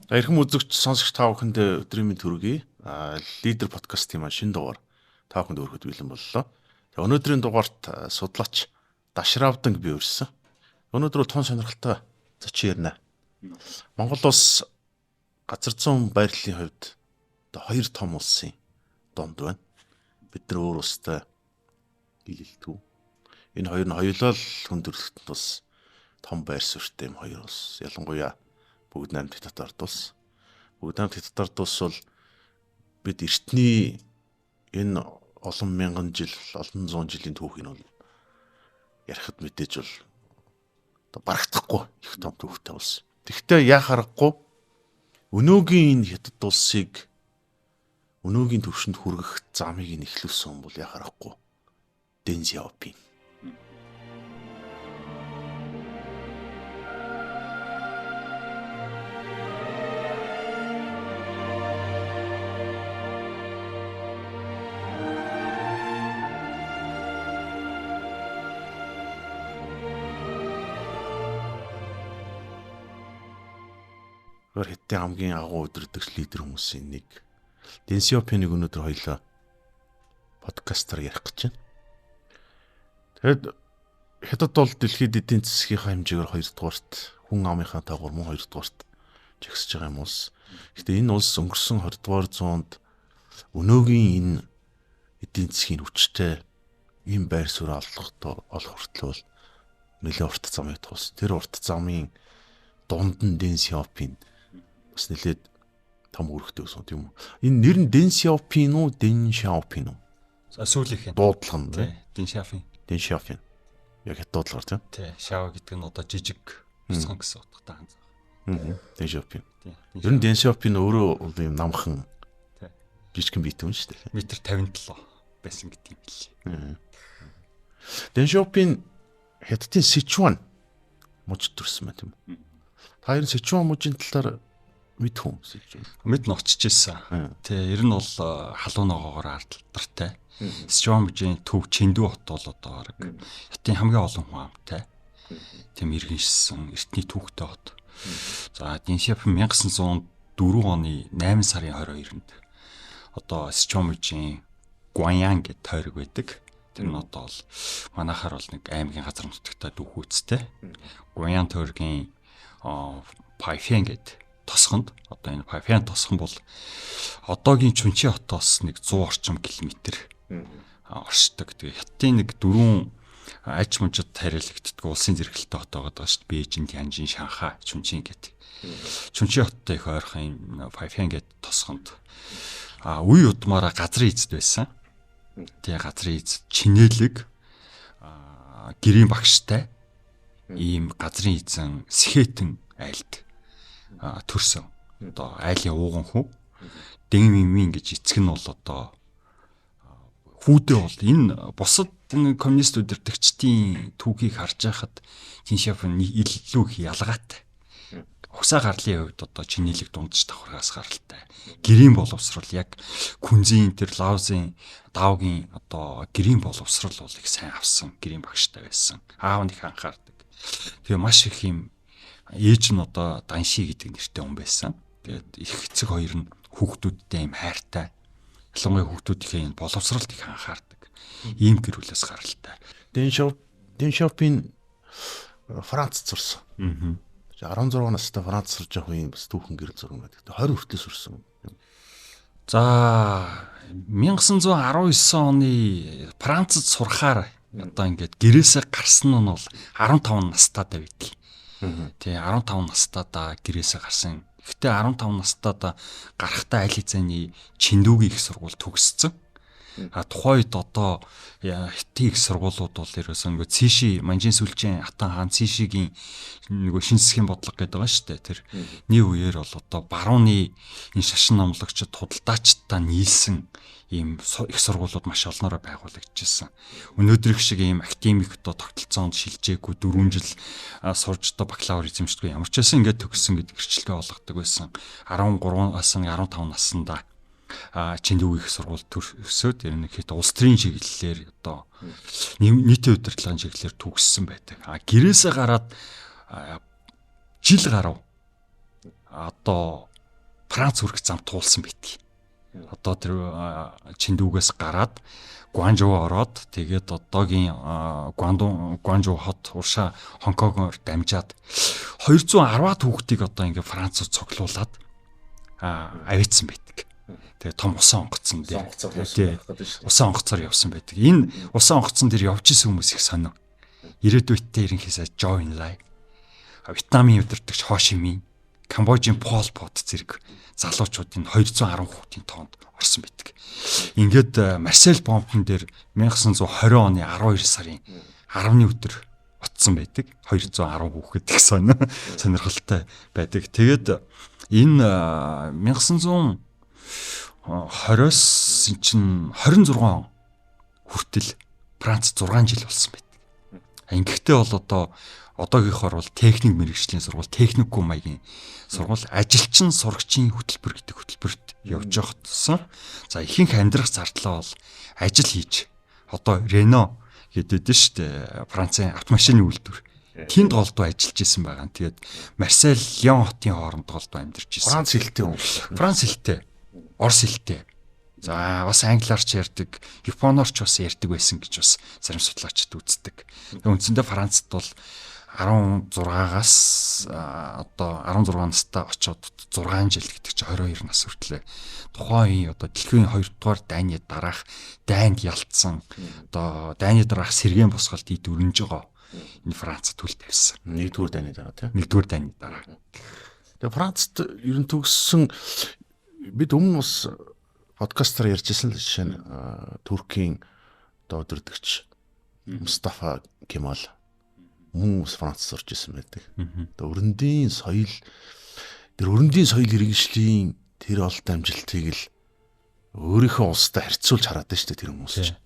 Эрхэм үзэгч сонсогч та бүхэнд өдрийн мэнд хүргэе. Лидер подкастын маань шинэ дугаар та бүхэнд өргөхөд бэлэн боллоо. Тэгээ өнөөдрийн дугаарт судлаач Дашравданг бий өрсөн. Өнөөдөр тун сонирхолтой зочин ярина. Монгол улс газар зүйн байрлалын хувьд одоо хоёр том улсын донд байна. Бид нар өөр улстай дийлэлтгүй. Энэ хоёр нь хоёулаа л хүндрэлт тус том байр суурьтай юм хоёр улс. Ялангуяа бүгд найрамд хятад ард улс. Бүгд найрамд хятад ард улс бол бид эртний энэ олон мянган жил, олон зуун жилийн түүхийг бол ярихад мэдээж бол одоо барагдахгүй их том түүхтэй улс. Тэгвэл яа харахгүй өнөөгийн энэ хятад улсыг өнөөгийн төвшөнд хүргэх замыг нэхлүүлсэн хүн бол яа харахгүй Дэн Сяопин. Хятадын хамгийн агуу удирдагч лидер хүмүүсийн нэг Дэн Сяопиныг өнөөдөр хоёлаа подкастаар ярих гэж байна. Тэгэд хятад бол дэлхийд эдийн засгийнхаа хэмжээгээр 2-дугаарт, хүн амынхаа дагуур мөн 2-дугаарт жигсэж байгаа юм улс. Гэхдээ энэ улс өнгөрсөн 20-р зуунд өнөөгийн энэ эдийн засгийн хүчтэй ийм байр суурь олох хүртэл бол нэлээд урт замыг тус. Тэр урт замын дунд нь Дэн Сяопин бас нэлээд том үүрэгтэй байсан тийм үү. Энэ нэр нь Дэн Сяопин уу, Дэн Шаопин уу? Сүүлийнх нь дуудлага нь Дэн Шаопин. Дэн Шаопин. Яг дуудлагаар тийм. Тий, Шао гэдэг нь одоо жижиг бяцхан гэсэн утгатай ганц. Дэн Шаопин. Ер нь Дэн Шаопин өөрөө ийм намхан жижигхэн биетэн шүү дээ. Метр 57 байсан гэдэг юм билээ. Дэн Шаопин хятадын Сычуан мужид төрсэн байна тийм үү? Та хоёр Сычуан мужийн талаар мэдэх үү? Мэд нь очиж ирсэн. Тэ ер нь бол халуун ногоогоор алдартай. Сычуан мужийн төв Чиндүү хот бол одоо баг хятадын хамгийн олон хүн амтай. Тэм иргэншсэн эртний түүхтэй хот. За Дэн Сяопин 1904 оны 8 сарын 22-нд одоо Сычуан мужийн Гуаньян гэдэг тойрог байдаг. Тэр нь одоо бол манайхаар бол нэг аймгийн газар нутагтай дүүхүүцтэй. Гуаньян тойргийн Пайфян гэдэг тосгонд одоо энэ Пайфян тосгон бол одоогийн Чүнчи хотоос нэг 100 орчим километр оршдог. Тэгээ хятадын нэг 4 аж мужид харилцагддаг улсын зэрэгэлтэй хот байгаа шүү дээ. Бээжин, Тянжин, Шанхай, Чүнчин гэдэг. Чүнчи хоттой их ойрхон Пайфян гэдэг тосгонд үе удмаараа газрын эзэд байсан. Тэгээ газрын эзэд чинэлэг гэрийн багштай ийм газрын эзэн Сэхэтэн айлд төрсөн. Одоо айлын ууган хүү Дэн Мимин гэж эцэг нь бол одоо хүүдээ бол энэ бусад коммунист удирдагчдын түүхийг харж байхад Дэн Сяопин илүү их ялгаатай. Угсаа гарлын хувьд одоо чинэлэг дундч давхаргаас гаралтай. Гэрийн боловсрал яг Күнзийн тэр Лаозын Даогийн одоо гэрийн боловсрал бол их сайн авсан гэрийн багштай байсан. Аав нь их анхаардаг. Тэгээ маш их юм ээж нь одоо Данши гэдэг нэртэй хүн байсан. Тэгээд их эцэг хоёр нь хүүхдүүдтэй юм хайртай. Ялангуяа хүүхдүүдийнхээ боловсралд их анхаардаг. Ийм гэр бүлээс гаралтай. Дэн Шаопин Францд сурсан. 16 настай Франц сурж явах юм бас түүхэн гэр зураг байдаг. 20 хүртэл сурсан. За 1919 оны Францд сурахаар одоо ингээд гэрээсээ гарсан нь бол 15 настайдаа байдаг. Тий 15 настайдаа гэрээсээ гарсан. Гэхдээ 15 настайдаа гарахтаа аль хэзээний Чиндүүгийн их сургууль төгссөн. Тухайд одоо хятадын их сургуулиуд бол ерөөсөн нөгөө Циши Манжин сүлжээ Хатан хаан Цишигийн нөгөө шин засгийн бодлого гэдэг байгаа шүү дээ. Тэр нэг үеэр бол одоо барууны энэ шашин номлогчд худалдаачдаа нийлсэн ийм их сургуулиуд маш олноороо байгуулагдчихсан. Өнөөдрийнх шиг ийм академик одоо тогтолцоонд шилжээгүй 4 жил сурж одоо бакалавр эзэмшдэггүй ямар ч байсан ингээд төгссөн гэдэг гэрчлэгээ болгодог байсан. 13-аас 15 наснда Чиндүүгийн их сургууль төгсөөд ер нь хэд улс төрийн чиглэлээр одоо нийтийн удирдлагын чиглэлээр төгссөн байдаг. Гэрээсээ гараад жил гарав одоо Франц хүрэх зам туулсан байдаг. Одоо тэр Чиндүүгээс гараад Гуанчжоу ороод тэгээд одоогийн Гуанчжоу хот уршаа Хонконгоор дамжаад 210-аад хүүхдийг одоо ингээ Францад цуглуулад авэйцсан байдаг. Тэгээ том усан онгоцсон дээр. Усан онгоцоор явсан байдаг. Энэ усан онгоцсон дээр явж исэн хүмүүс их сонио. Ирээдүйдээ ерөнхийдөө Зhou Enlai, Вьетнамын удирдагч Ho Chi Minh, Камбожийн Pol Pot зэрэг залуучуудын 210 хүүхдийн тоонд орсон байдаг. Ингээд Марсель бомбон дээр 1920 оны 12 сарын 10-ны өдөр утсан байдаг. 210 хүүхэд их сонирхолтой байдаг. Тэгээд энэ 1920-оос чинь 26 хүртэл Франц 6 жил болсон байдаг. Ингэхдээ бол одоогийнхоор бол техник мэргэжлийн сургууль, техникум маягийн сургууль, ажилчин сурагчийн хөтөлбөр гэдэг хөтөлбөрт явж байхдсан. За ихэнх амьдрах зардлаа бол ажил хийж одоо Рено гэдэг нь шүү дээ. Францын автомашины үйлдвэр. Тэнд голдуу ажиллаж исэн байгаа. Тэгээд Марсель, Лион хотын хооронд голдуу амьдарч исэн. Франц хэлтэй юм. Франц хэлтэй. Орос хэлтэй. За бас англиар ч ярьдаг, японоор ч бас ярьдаг байсан гэж бас зарим судлаачид үздэг. Үндсэндээ Францад бол 16-аас одоо 16 настай очоод 6 жил гэдэг чинь 22 нас хүртлээ. Тухайн одоо дэлхийн 2 дугаар дайны дараах дайнд ялцсан одоо дайны дараах сэргээн босголт ид өрнөж байгаа. Энэ Францад түл тавьсан. 1-р дайны дараа тийм. 1-р дайны дараа. Тэгээ Францад ер нь төгссөн бид өмнө бас подкастаар ярьжсэн л жишээ нь Туркийн одоо өдөрдөгч Мустафа Кемал мөн Францад сурч ирсэн байдаг. Одоо өрөндийн соёл иргэншлийн тэр олд амжилтыг л өөрийнхөө улстай харьцуулж хараад байна шүү дээ тэр хүмүүс чинь.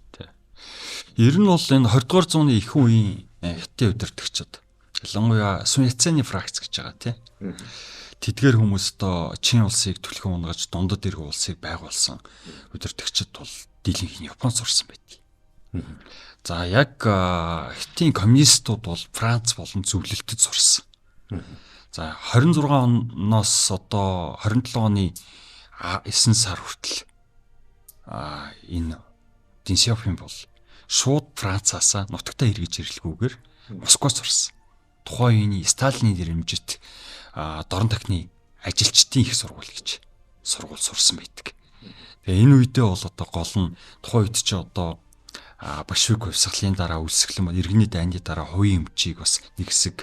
Ер нь бол энэ 20 дугаар зууны их үеийн хятадын удирдагчид ялангуяа Сун Яцены фракц гэж байгаа тийм. Тэдгээр хүмүүс одоо Чин улсыг түлхэн унгаж дундад иргэн улсыг байгуулсан удирдагчид бол дийлэнх нь Японд сурсан байдаг. За яг Хятадын коммунистууд бол Франц болон зөвлөлтөд сурсан. За 26 оноос одоо 27 оны 9 сар хүртэл энэ Дэн Сяопин бол шууд Францаасаа нутагтаа эргэж ирэлгүйгээр Москвад сурсан. Тухайн үеийн Сталины дэрэмжит дорн тахны ажилчдын их сургууль гэж сургууль сурсан байдаг. Тэгээ энэ үедээ бол одоо гол нь тухайн үед чи одоо большевик хувьсгалын дараа үлсгэлэн иргэний дайны дараа хувийн өмчийг бас нэг хэсэг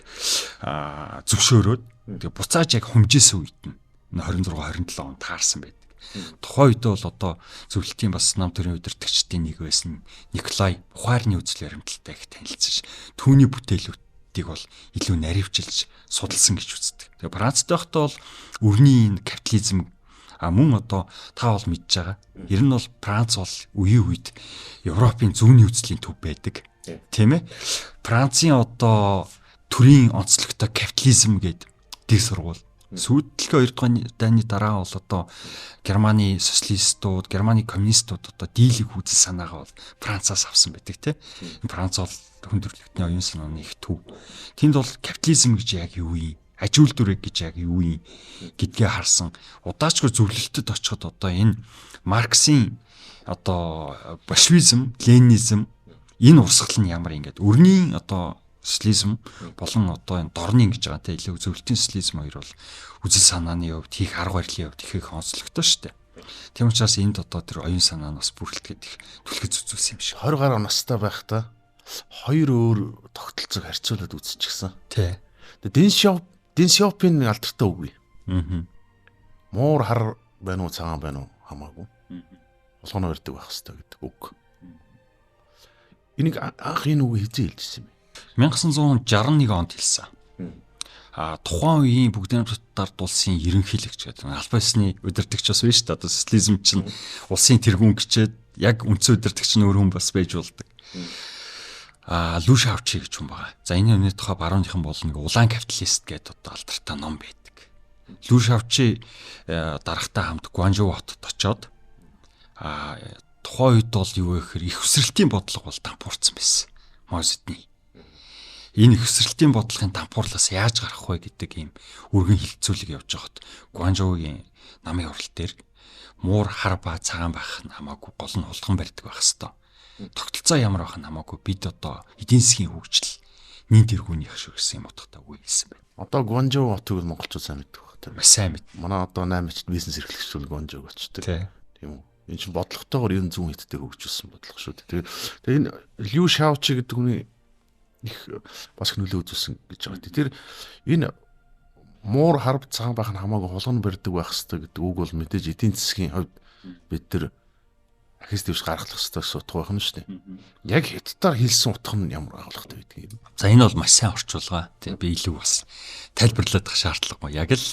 зөвшөөрөөд тэгээ буцааж яг хумжээсэн үед нь 26 27 он таарсан байдаг. Тухайн үедээ бол одоо зөвлөлтийн бас нам төрийн удирдагчдын нэг байсан Николай Бухарны үзэл баримталтай их танилцж түүний бүтээлүүдийг бол илүү наривчилж судалсан гэж үздэг. Тэгээ Францад байхдаа бол өрний энэ капитализм мөн одоо та бол мэдж байгаа. Ер нь бол Франц бол үеийн үед Европын зүүнний үзлийн төв байдаг. Тийм ээ. Францын одоо төрийн онцлогтой капитализм гэдэг дэг сургууль. Сүүлдэлхий 2 дугаар дайны дараа бол одоо Германы социалистууд, Германы коммунистууд одоо дийлэг үзэл санаагаа бол Францаас авсан байдаг тийм. Франц бол хүндрэлтний оюун санааны их төв. Тэнд бол капитализм гэж яг юу юм? Аж үйлдвэр гэж яг юу юм гэдгээ харсан. Удаачгүй зөвлөлтөд очиход одоо энэ Марксийн одоо большевизм, ленинизм энэ урсгал нь ямар ингээд өрний одоо социализм болон одоо энэ дорны гэж байгаа те илүү зөвлөлтийн социализм хоёр бол үзэл санааны хувьд хийх арга барилын хувьд их онцлогтой шүү дээ. Тийм учраас энд одоо тэр оюун санаа нь бас бүрэлдэхэд их түлхэж үзүүлсэн юм шиг. 20 гаруй настай байхдаа хоёр өөр тогтолцоог харьцуулаад үзчихсэн. Тий. Тэгээ Дэн Сяопин алдартай үг бий. Муур хар байна уу цагаан байна уу хамаагүй. Болгоно өрдөг байх хэрэгтэй гэдэг үг. Энийг анх энэ үг хэзээ хэлжсэн юм бэ? 1961 онд хэлсэн. Тухайн үеийн бүгд найрамдалтаар улсын ерөнхийлөгч гэдэг албан ёсны удирдагч бас биш та одоо социализм чинь улсын тэргүүн гिचээд яг үндсэн удирдагч нь өөр хүн бас байж болдог. Лу Шаочи гэж хүн байгаа. За энэ өнөө тухай барууныхан бол нэг улаан капиталист гэдэг одоо алдартай ном байдаг. Лу Шаочи дарагтай хамт Гуанчжоу хотод очоод тухайн үед бол юу гэхээр их өсрэлтийн бодлого бол дампуурсан байсан. Мозидны. Энэ их өсрэлтийн бодлогын дампуурлаас яаж гарах вэ гэдэг ийм өргөн хилцүүлэг явж байхад Гуанчжоугийн намын урал дээр муур хар ба цагаан байх нь хамаагүй гол нь хулган барьдаг байх хэвээр. Тогтолцоо ямар байх нь хамаагүй бид одоо эдийн засгийн хөгжил нийт эргүүний ах шиг гэсэн юм утгатай үг хэлсэн байна. Одоо Гуанжоу хотыг монголчууд сайн мэддэг байх тийм. Маш сайн мэд. Манай одоо 8-д бизнес эрхлэгчдүүд Гуанжоуг очдог. Тийм үү. Энэ чинь бодлоготойгоор ер нь зүүн хэдтэй хөгжүүлсэн бодлого шүү дээ. Тэгээ энэ Лю Шаочи гэдэг хүний их бас нөлөө үзүүлсэн гэж байгаа. Тэр энэ муур харв цагаан байх нь хамаагүй хулган барьдаг байх хэрэгтэй гэдэг үг бол мэдээж эдийн засгийн хувьд бид тэр ахис дэвш гаргалах хэрэгтэй утга байх нь шүү дээ. Яг хятадаар хэлсэн утга нь ямар агуулгатай байдгийг. За энэ бол маш сайн орчуулга. Тийм би илүү бас тайлбарлаад тах шаардлагагүй. Яг л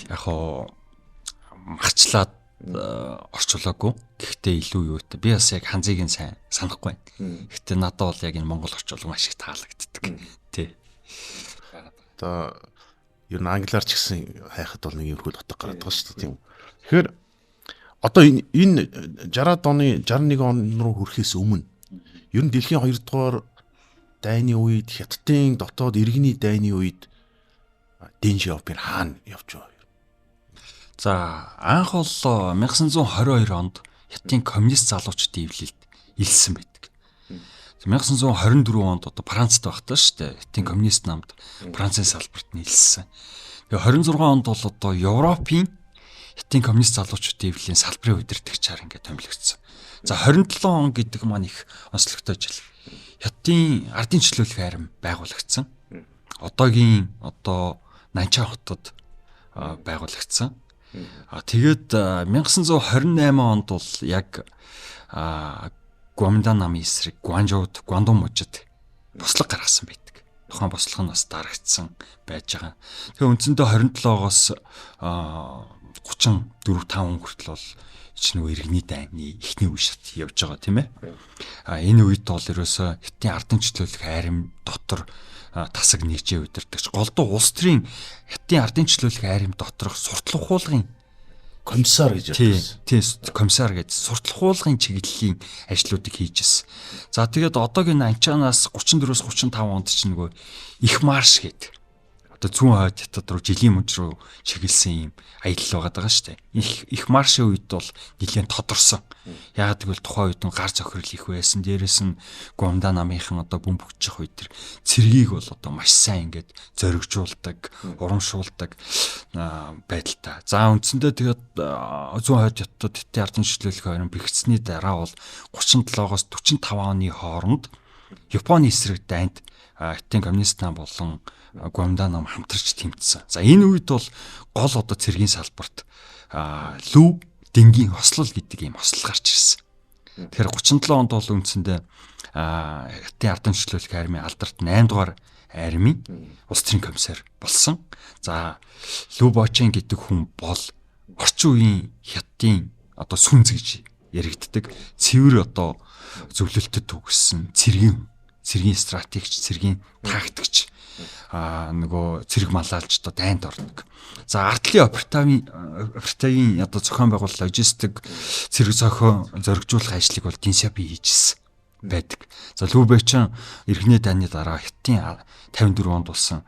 яг хоо марчлаад орчуулаагүй. Гэхдээ илүү юутай. Би бас яг ханзыг нь сайн санахгүй байна. Гэхдээ надад бол яг энэ монгол орчуулга маш их таалагддаг. Тий. Одоо ер нь англиар ч гэсэн хайхад бол нэг юм хөл утга гараад байгаа шүү дээ. Тийм. Тэгэхээр одоо энэ 60-аад оны 61 он руу хүрэхээс өмнө ер нь дэлхийн 2 дугаар дайны үед хятадын дотоод иргэний дайны үед Дэн Сяопин хаана явж байгаа юм? За анх бол 1922 онд хятадын коммунист залуучдын эвлэлд илсэн байдаг. 1924 онд одоо Францад байхдаа шүү дээ. Хятадын коммунист намд Францын салбарт нийлсэн. Тэгээ 26 онд бол одоо Европын хятадын коммунист залуучдын эвлэлийн салбарын удирдагчаар ингээд томилогдсон. За 27 он гэдэг маань их онцлогтой жил. Хятадын ардын чөлөөлөх арим байгуулагдсан. Одоогийн Нанчан хотод байгуулагдсан. Тэгээд 1928 онд бол яг Гуамдан намын эсрэг Гуанжоуд, Гуандун мужид бослог гаргасан байдаг. Тухайн бослого нь бас дарагдсан байж байгаа. Тэгээ үндсэндээ 27-оос 34-5 хүртэл бол чинь иргэний дайны эхний үе шат явж байгаа тийм ээ. Энэ үед бол ерөөсөө хятадын ардын чөлөөлөх арим дотор тасаг нэгжээ удирдагч голдуу улс төрийн хятадын ардын чөлөөлөх арим доторх суртал ухуулгын комиссар гэж ярьсан. Тийм комиссар гэж суртал ухуулгын чиглэлийн ажлуудыг хийжсэн. За тэгээд одоогийн Нанчанаас 34-с 35 онд ч нөгөө их марш гэдэг. Одоо зүүн хойд хятад руу жилийн мужид руу чиглэсэн юм аялал байгаа шүү дээ. Их маршийн үед бол нэлээд тодорсон. Яагаад гэвэл тухайн үед нь гар зохирол их байсан. Дээрээс нь Гуамда намынхан одоо бөмбөгчих үед тэр цэргийг бол одоо маш сайн ингээд зоригжуулдаг, урамшуулдаг байдалтай. За үндсэндээ тэгээд зүүн хойд хятад хятадын ардын чөлөөлөх арим бэхжсэний дараа бол 37-оос 45 оны хооронд Японы эсрэг дайнд хятадын коммунист нам болон Гуамда нам хамтарч тэмцсэн. За энэ үед бол гол одоо цэргийн салбарт Лү Дэнгийн хослол гэдэг ийм хослол гарч ирсэн. Тэгэхээр 37 онд бол үндсэндээ хятадын ардын чөлөөлөх армийн алдарт 8 дугаар армийн улс төрийн комиссар болсон. За Лү Бочен гэдэг хүн бол орчин үеийн хятадын одоо сүнз гэж яригддаг цэвэр одоо зөвлөлтөд төгссөн цэргийн стратегч, цэргийн тактикч нөгөө цэрэг малаалж одоо дайнд ордог. За ардлын оперативын одоо зохион байгуулалт логистик цэрэг зоригжуулах ажлыг бол Дэн Сяопин хийжсэн байдаг. За Лү Бочен иргэний дайны дараа хятадын 54 онд болсон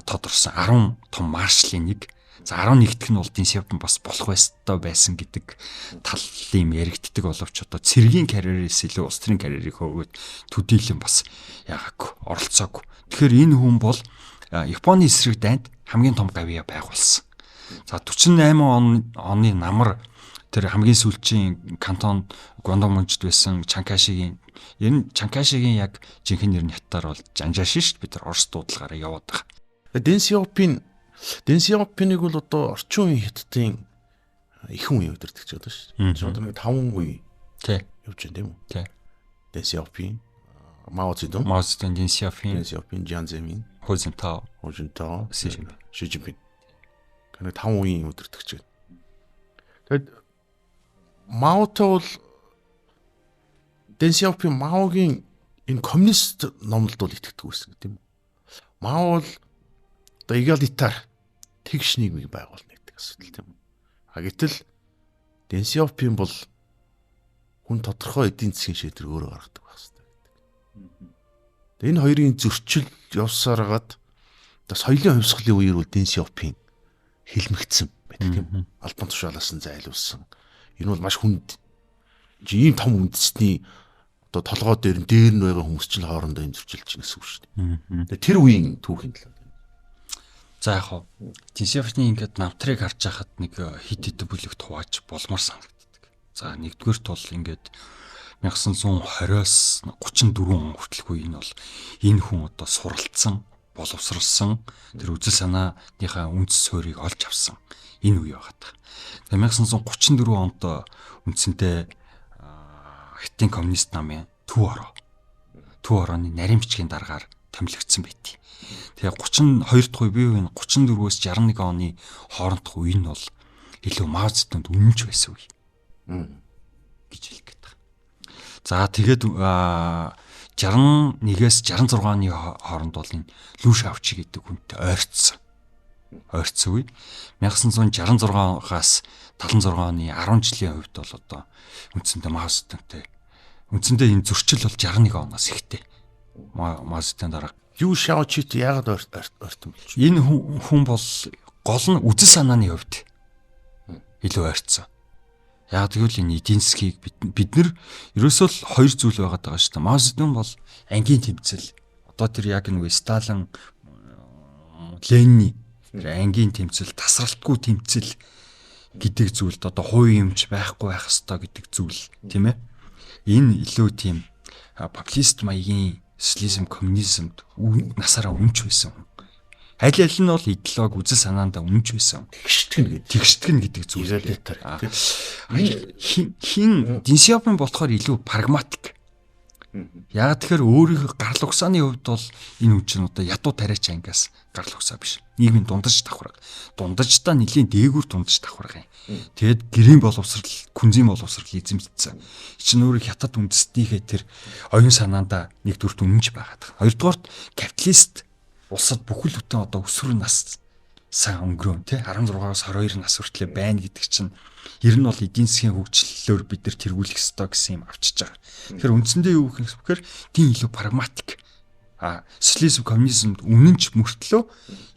тодорсон 10 том маршлын нэг. За 11-т нь бол Дэн Сяопин бас болох байсан гэдэг тал юм яригддаг боловч одоо цэргийн карьерээс илүү улс төрийн карьерийг хөөгөөд төдийлөн бас яагаагүй оролцоогүй. Тэгэхээр энэ хүн бол Японы эсрэг дайнд хамгийн том гавьяа байгуулсан. За 48 оны намар тэр хамгийн сүүлчийн кантон Гуандун мужид байсан Чанкашигийн яг жинхэнэ нэр нь хятадаар бол Жанжашин шүү дээ. Бид нар Орос дуудлагаараа яваад байгаа. Дэн Сяопиныг бол одоо орчин үеийн хятадын их хүн удирдах гэж байна шүү дээ. Одоо нэг 5 үе явж байна тийм үү? Тий. Дэн Сяопин, Мао Цзэдун, Дэн Сяопин, Jiang Zemin, Hu Jintao, Xi Jinping. Гэвь 5 үеийн удирдагч байна. Тэгэд Маотой бол Дэн Сяопин Маогийн энэ коммунист номлолд бол итгэдэг байсан тийм үү? Мао бол одоо эгалитар тэгш нийгмийг байгуулна гэдэг асуудал тийм үү? Гэтэл Дэн Сяопин бол хүн тодорхой эдийн засгийн шийдвэр өөрөө гаргадаг байх хэрэгтэй гэдэг. Энэ хоёрын зөрчил явсараад одоо соёлын хувьсгалын үеэр бол Дэн Сяопин хэлмэгдсэн байдаг тийм. Албан тушаалаас нь зайлуулсан. Энэ бол маш хүнд. Ийм том үндэсний одоо толгой дээр нь байгаа хүмүүс чинь хоорондоо энэ зөрчилж чинь гэсэн үг шүү дээ. Тэр үеийн түүхийн талаар. За яг хоо Тинсиофны ингээд намтрыг харж байхад нэг хит хит бүлэг хувааж болмор санагддаг. За нэгдүгээр тул ингээд 1920-оос 34 он хүртэлх үе нь бол энэ хүн одоо суралцсан, боловсралсан, тэр үзэл санааныхаа үндэс суурийг олж авсан энэ үе байгаа. Тэгээ 1934 онд үндсэндээ Хятадын коммунист намын Төв орооны нарийн бичгийн дараагаар томилогдсон байт. Тэгээ 32 дахь үе бие 34-өөс 61 оны хоорондох үе нь бол илүү Мао Цзэдунд үнэнч байсан үе гэж хэлэх гээд байна. За тэгээд 61-ээс 66 оны хооронд бол энэ Лү Шаочи гэдэг хүнтэй ойрцсон үе. 1966-аас 76 оны 10 жилийн хувьд бол одоо үндсэндээ Мао Цзэдунтэй үндсэндээ энэ зөрчил бол 61 оноос ихтэй. Мао Цзэдун дараа Лү Шаочит яагаад ойртон болж? Энэ хүн бол гол нь үзэл санааны хувьд илүү ойрцсон. Яг тэгвэл энэ эдийн засгийг бид нар ерөөсөө л хоёр зүйл байгаад байгаа шүү дээ. Мао Цзэдун бол ангийн тэмцэл. Одоо тэр яг нэг Сталин, Ленин ангийн тэмцэл, тасралтгүй тэмцэл гэдэг зүйлд одоо хувийн юмч байхгүй байх ёстой гэдэг зүйл, тийм ээ. Энэ илүү тийм популист маягийн социализм, коммунизмд насаараа үнч байсан. Аль нь бол идеолог үзэл санаандаа үнч байсан. Тэгштгэн гэдэг зүйл. Хин Динсиопин болохоор илүү прагматик. Яагаад тэгэхээр өөрийнхөө гарал угсааны хувьд бол энэ хүн чинь одоо ядуу тариач ангиас гарал угсаа биш. Нийгмийн дундаж давхраг. Дундажтаа нэлийн дээгүүр дундаж давхраг юм. Тэгэд гэрийн боловсрал, күнзийн боловсрал эзэмшсэн. Чинь өөрийг хятад үндэстнийхээ тэр оюун санаандаа нэгдүгürt үнэнж байгаад. Хоёрдугаарт капиталист улсад бүхэл бүтэн одоо өсвөр нас сан өнгөрөө тий 16-аас 22 нас хүртлээр байна гэдэг чинь ер нь бол эдийн засгийн хөгжлөөр бид нар тэргүүлэх ёстой гэсэн юм авчиж байгаа. Тэгэхээр үндсэндээ юу гэх юм бэ? Тийм илүү прагматик. Социализм, коммунизмд үнэнч мөртлөө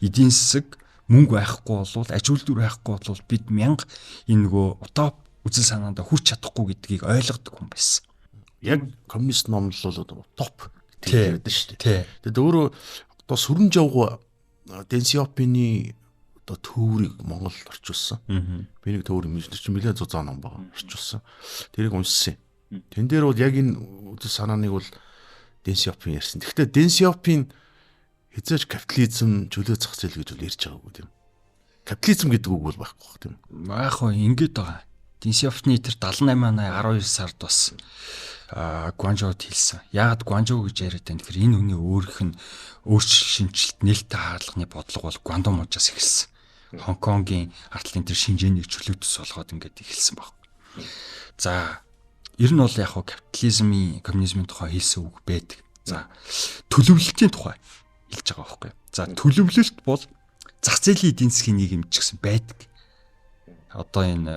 эдийн засаг мөнгө байхгүй болвол, аж үйлдвэр байхгүй болвол бид мянга энэ нөгөө утоп үзэл санаандаа хүрч чадахгүй гэдгийг ойлгодог хүн байсан. Яг коммунист номлол бол утоп гэдэг ярьдэн шүү дээ. Тэгээд өөрөө одоо сүрэн жавг Дэнсиопины одоо төврийг Монгол орчуулсан. Би нэг төвөр юм чинь нэлээд зузаан ном байгаа орчуулсан. Тэрийг уншсан. Тэн дээр бол яг энэ үзэл санааныг бол Дэнсиопин ярьсан. Гэхдээ Дэнсиопин хязгаарч капитализм чөлөө зах зээл гэж бол ярьж байгаагүй тийм. Капитализм гэдэг үг бол байхгүй тийм. Байх уу ингэж байгаа. Дэнсиопны тэр 78-аа 12 сард бас Гуанчжоуд хэлсэн. Яагаад Гуанчжоу гэж яриад байна гэхээр энэ хүний өөрийнх нь өөрчлөлт шинжилт нээлттэй хаалганы бодлого бол Гуандун мужаас эхэлсэн. Хонконгийн ардлын тэр шинжээнийг чөлөөтөс болгоод ингээд эхэлсэн баг. За ер нь бол яг хоо капитализмын, коммунизмын тухай хэлсэн үг байдаг. За төлөвлөлтийн тухай хэлж байгаа байхгүй. За төлөвлөлт бол зах зээлийн эдийн засгийн нийгэмд ч гэсэн байдаг. Одоо энэ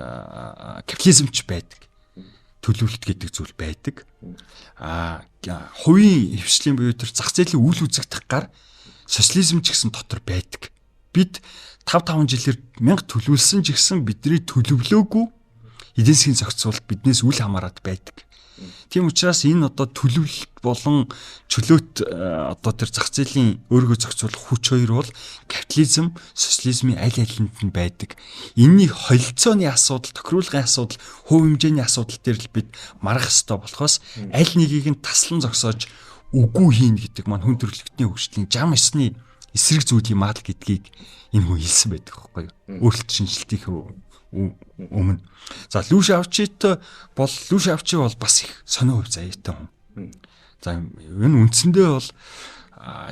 капитализмч байдаг. Төлөвлөлт гэдэг зүйл байдаг. Хувийн хвшлийн буюу тэр зах зээлийн үйл үзэгдэх гар социализм ч гэсэн дотор байдаг. Бид 5 жилээр 1000 төлөвлөсөн ч гэсэн бидний төлөвлөөгүй эдийн засгийн зохицуулалт биднээс үл хамааран байдаг. Тийм учраас энэ одоо төлөвлөлт болон чөлөөт одоо тэр зах зээлийн өөрийгөө зохицуулах хүч хоёр бол капитализм, социализмын аль алинд нь байдаг. Энэний холилцооны асуудал, тохируулгын асуудал, хувь хэмжээний асуудал дээр л бид марах ёстой болохоос аль нэгийг нь таслан зогсоож үгүй хийн гэдэг маань хүн төрөлхтний хөгжлийн зам ёсны эсрэг зүйл юм аа л гэдгийг энэ хүн хэлсэн байдаг байхгүй юу? Өөрчлөлт шинжилтийн өмнө. За Лү Шаочи бол бас их сонио хувь заяатай хүн. За энэ үндсэндээ бол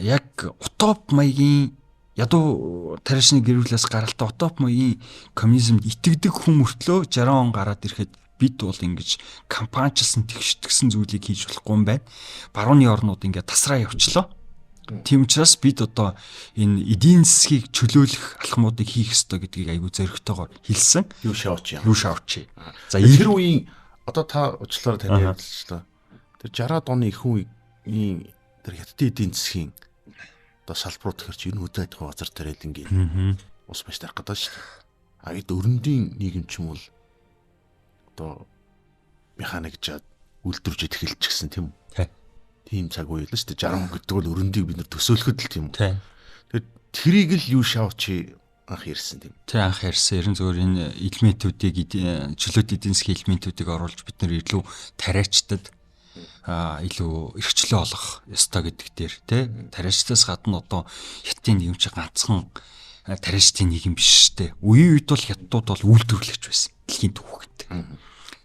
яг утоп маягийн ядуу тариашны гэрүүлээс гаралтай утоп маягийн коммунизмд итгэдэг хүн мөртлөө 60 он гараад ирэхэд бид бол ингэж кампаничилсан тэгштгэсэн зүйлийг хийж болохгүй юм байна. Барууны орнууд ингээд тасраа явчлаа. Тийм учраас бид одоо энэ эдийн засгийг чөлөөлөх алхмуудыг хийх ёстой гэдгийг аягүй зоригтойгоор хэлсэн. Лү Шаочи. За тэр үеийн одоо та уучлаарай тань ярьлаа. Тэр 60-аад оны их үеийн тэр хятадын эдийн засгийн одоо салбарууд гэхэр чи энэ хөдөө аж ахуйн газар тариалангийн ус маш тарах гэдэг шүү дээ. Эд өрөндийн нийгэм ч юм бол одоо механикжаад үйлдвэржид эхэлчихсэн тийм үү? Тийм цаг үе л шүү дээ. 60 гэдэг бол өрөндийг бид нар төсөөлөхөд л тийм үү? Тэгээд тэрийг л юу шавчи анх ярьсан тийм. Анх ярьсан. Ерэн зөвөр энэ элементүүдийг чөлөөт эдийн засгийн элементүүдийг оруулж бид нар илүү тариачтад илүү эрхчлөө олох ёстой гэдэг дээр тариачтаас гадна одоо хятадын нийгэм чи ганцхан тариачтын нийгэм биш шүү дээ. Үеийн үед бол хятадууд бол үйлдвэрлэгч байсан. Дэлхийн түүхэнд.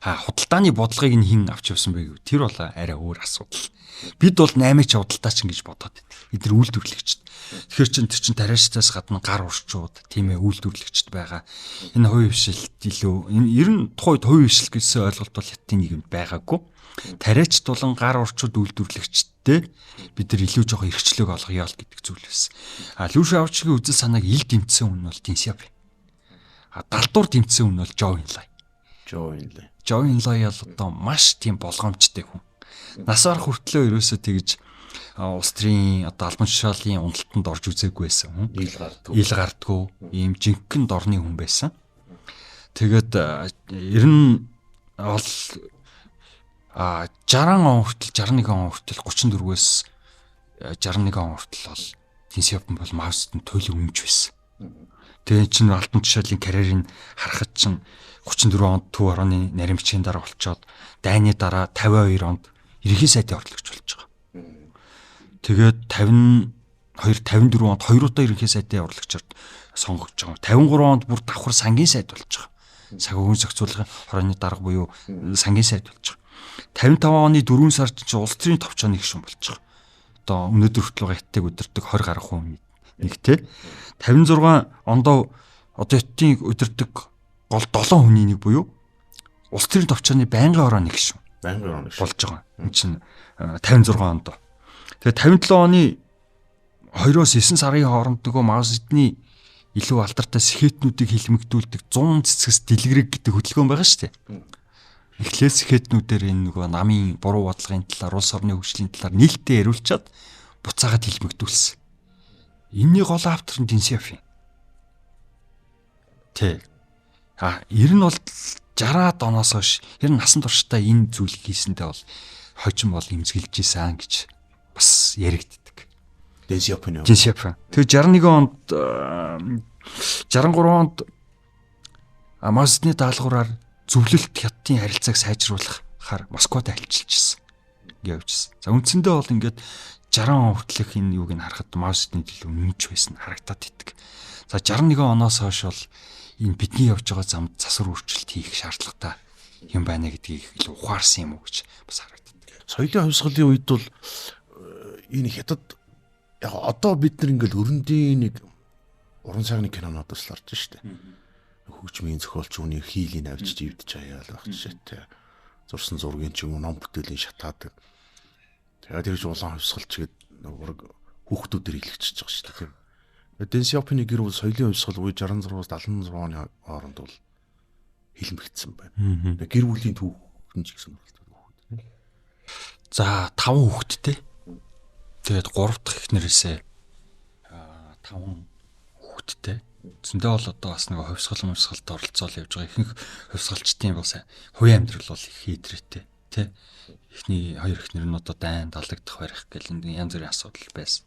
Худалдааны бодлогыг нь хэн авч явсан бэ гэв. Тэр бол арай өөр асуудал. Бид бол 8-ч худалдаач гэж бодоод байна. Бид нар үйлдвэрлэгчд. Тэгэхээр чин тариачтаас гадна гар урчууд тийм ээ үйлдвэрлэгчд байгаа. Энэ хувийн хвшилт илүү ер нь тухайд хувийн хвшил гэсэн ойлголт бол хятадын нийгэмд байгаагүй. Тариачт болон гар урчууд үйлдвэрлэгчдтэй бид нар илүү жоохон эрхчлөөг олгоё л гэдэг зүйл байсан. Лү Шаовчгийн үзэл санааг ил дэмжсэн хүн бол Дэн Сяопин. Далдуур дэмжсэн хүн бол Зхоу Энлай. Зхоу Энлай бол одоо маш тийм болгоомжтой хүн. Нас барах хүртлээр ерөөсөө тэгж улс төрийн одоо албан тушаалын уналтанд орж үзээгүй байсан хүн. Ил гардгүй ийм жинхэнэ дорны хүн байсан. Тэгээд ер нь бол 60 он хүртэл 61 он хүртэл 34-өөс 61 он хүртэл бол Дэн Сяопин бол Маоцзэдун туйлын өмч байсан. Тэгээд чинь албан тушаалын карьерийг харахад чинь 34 онд Төв орооны нарийн бичгийн дараа болцоод дайны дараа 52 онд ерөнхий сайдын оролцогч болж байгаа. Тэгээд 54 онд 2 удаа ерөнхий сайдын оролцогчор сонгогдож байгаа. 53 онд бүр давхар сангийн сайд болж байгаа. Санхүүгийн зохицуулгын хорооны дарга буюу сангийн сайд болж байгаа. 55 оны 4 сард ч улс төрийн товчооны гишүүн болж байгаа. Одоо өнөөдөр хүртэл хятадыг удирдаг 20 гаруй хүн нэг те. 56 ондоо одоо хятадыг удирдаг гол 7 хүний нэг буюу улс төрийн товчооны байнгын хорооны гишүүн болж байгаа. Энэ чинь 56 онд. Тэгээ 57 оны 2-оос 9 сарын хооронд нөгөө Маоцзэдний илүү алдартай сэхэтнүүдийг хилмигдүүлдэг 100 цэцгэс дэлгэрэг гэдэг хөтөлбөр байгаа шүү дээ. Эхлээд сэхэтнүүдээр энэ нөгөө намын буруу бодлогын талаар, улс орны хөгжлийн талаар нээлттэй яриулчаад буцаагаад хилмигдүүлсэн. Энэний гол автор нь Дэн Сяопин. Ер нь бол 60-аад оноос хойш ер нь насан туршдаа энэ зүйлийг хийсэндээ бол хожим бол имзгэлж ийсэн гэж бас яригддаг. Дэн Сяопин. Тэгээ 61 онд 63 онд Маоцзэдний даалгавраар зөвлөлт хятадын харилцааг сайжруулахаар Москвад альчилж ирсэн. Явжсэн. За үндсэндээ бол ингээд 60 он хүртэлх энэ юуг нь харахад Маоцзэдний төлөв нэмж байсан харагдаад идэг. За 61 оноос хойш бол энэ бидний явж байгаа замд засвар өөрчлөлт хийх шаардлагатай юм байна гэдгийг илүү ухаарсан юм уу гэж бас харагддаг. Соёлын хувьсгалын үед бол энэ хятад яг одоо бид нар ингээл өрөндийн нэг уран сайхны кинонод бас л орж штэ. Хөгжмийн зохиолч үнийг хийлийн авчиж ивдэж аяал байх жишээтэй. Зурсан зургийн ч юм уу ном бүтээлийн шатаад. Тэгээд тэгж улаан хувьсгалч гээд нэг хүүхдүүдээр илгэчихэж байгаа штэ тийм. Дэн Сяопины гэр бүл соёлын хувьсгал үе 66-аас 76 оны хооронд бол хилмигдсэн байна. Гэр бүлийн түүхэн ч гэсэн байна. За 5 хүүхэдтэй. Тэгээд 3 дахь эхнэрээсээ 5 хүүхэдтэй. Зөндөө бол одоо бас нэг хувьсгалт оролцоол явж байгаа. Ихэнх хувьсгалчдын бол хувийн амьдрал бол их хийдрэтэй тий. Эхний 2 эхнэр нь одоо дайн далагдах барих гэл янз бүрийн асуудал байсан.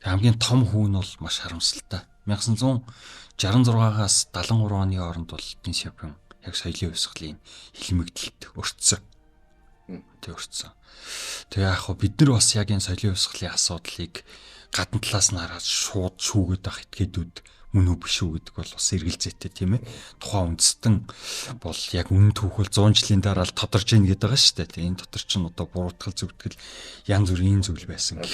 Хамгийн том хүү нь бол маш харамсалтай. 1966-аас 73 оны хооронд бол Дэн Сяопин яг соёлын хувьсгалын хилмигдэлд өртсөн. Тэгээ яг хөө бид нар бас яг энэ соёлын хувьсгалын асуудлыг гадна талаас нь хараад шууд шүүгээд байх этгээдүүд мөн үү биш үү гэдэг бол бас эргэлзээтэй тийм ээ. Тухайн үндэстэн бол яг үнэн түүхэл 100 жилийн дараа л тодорж ийн гэдэг байгаа шүү дээ. Энэ дотор ч нь одоо буруутгал зүгтгэл янз бүрийн зүйл байсан.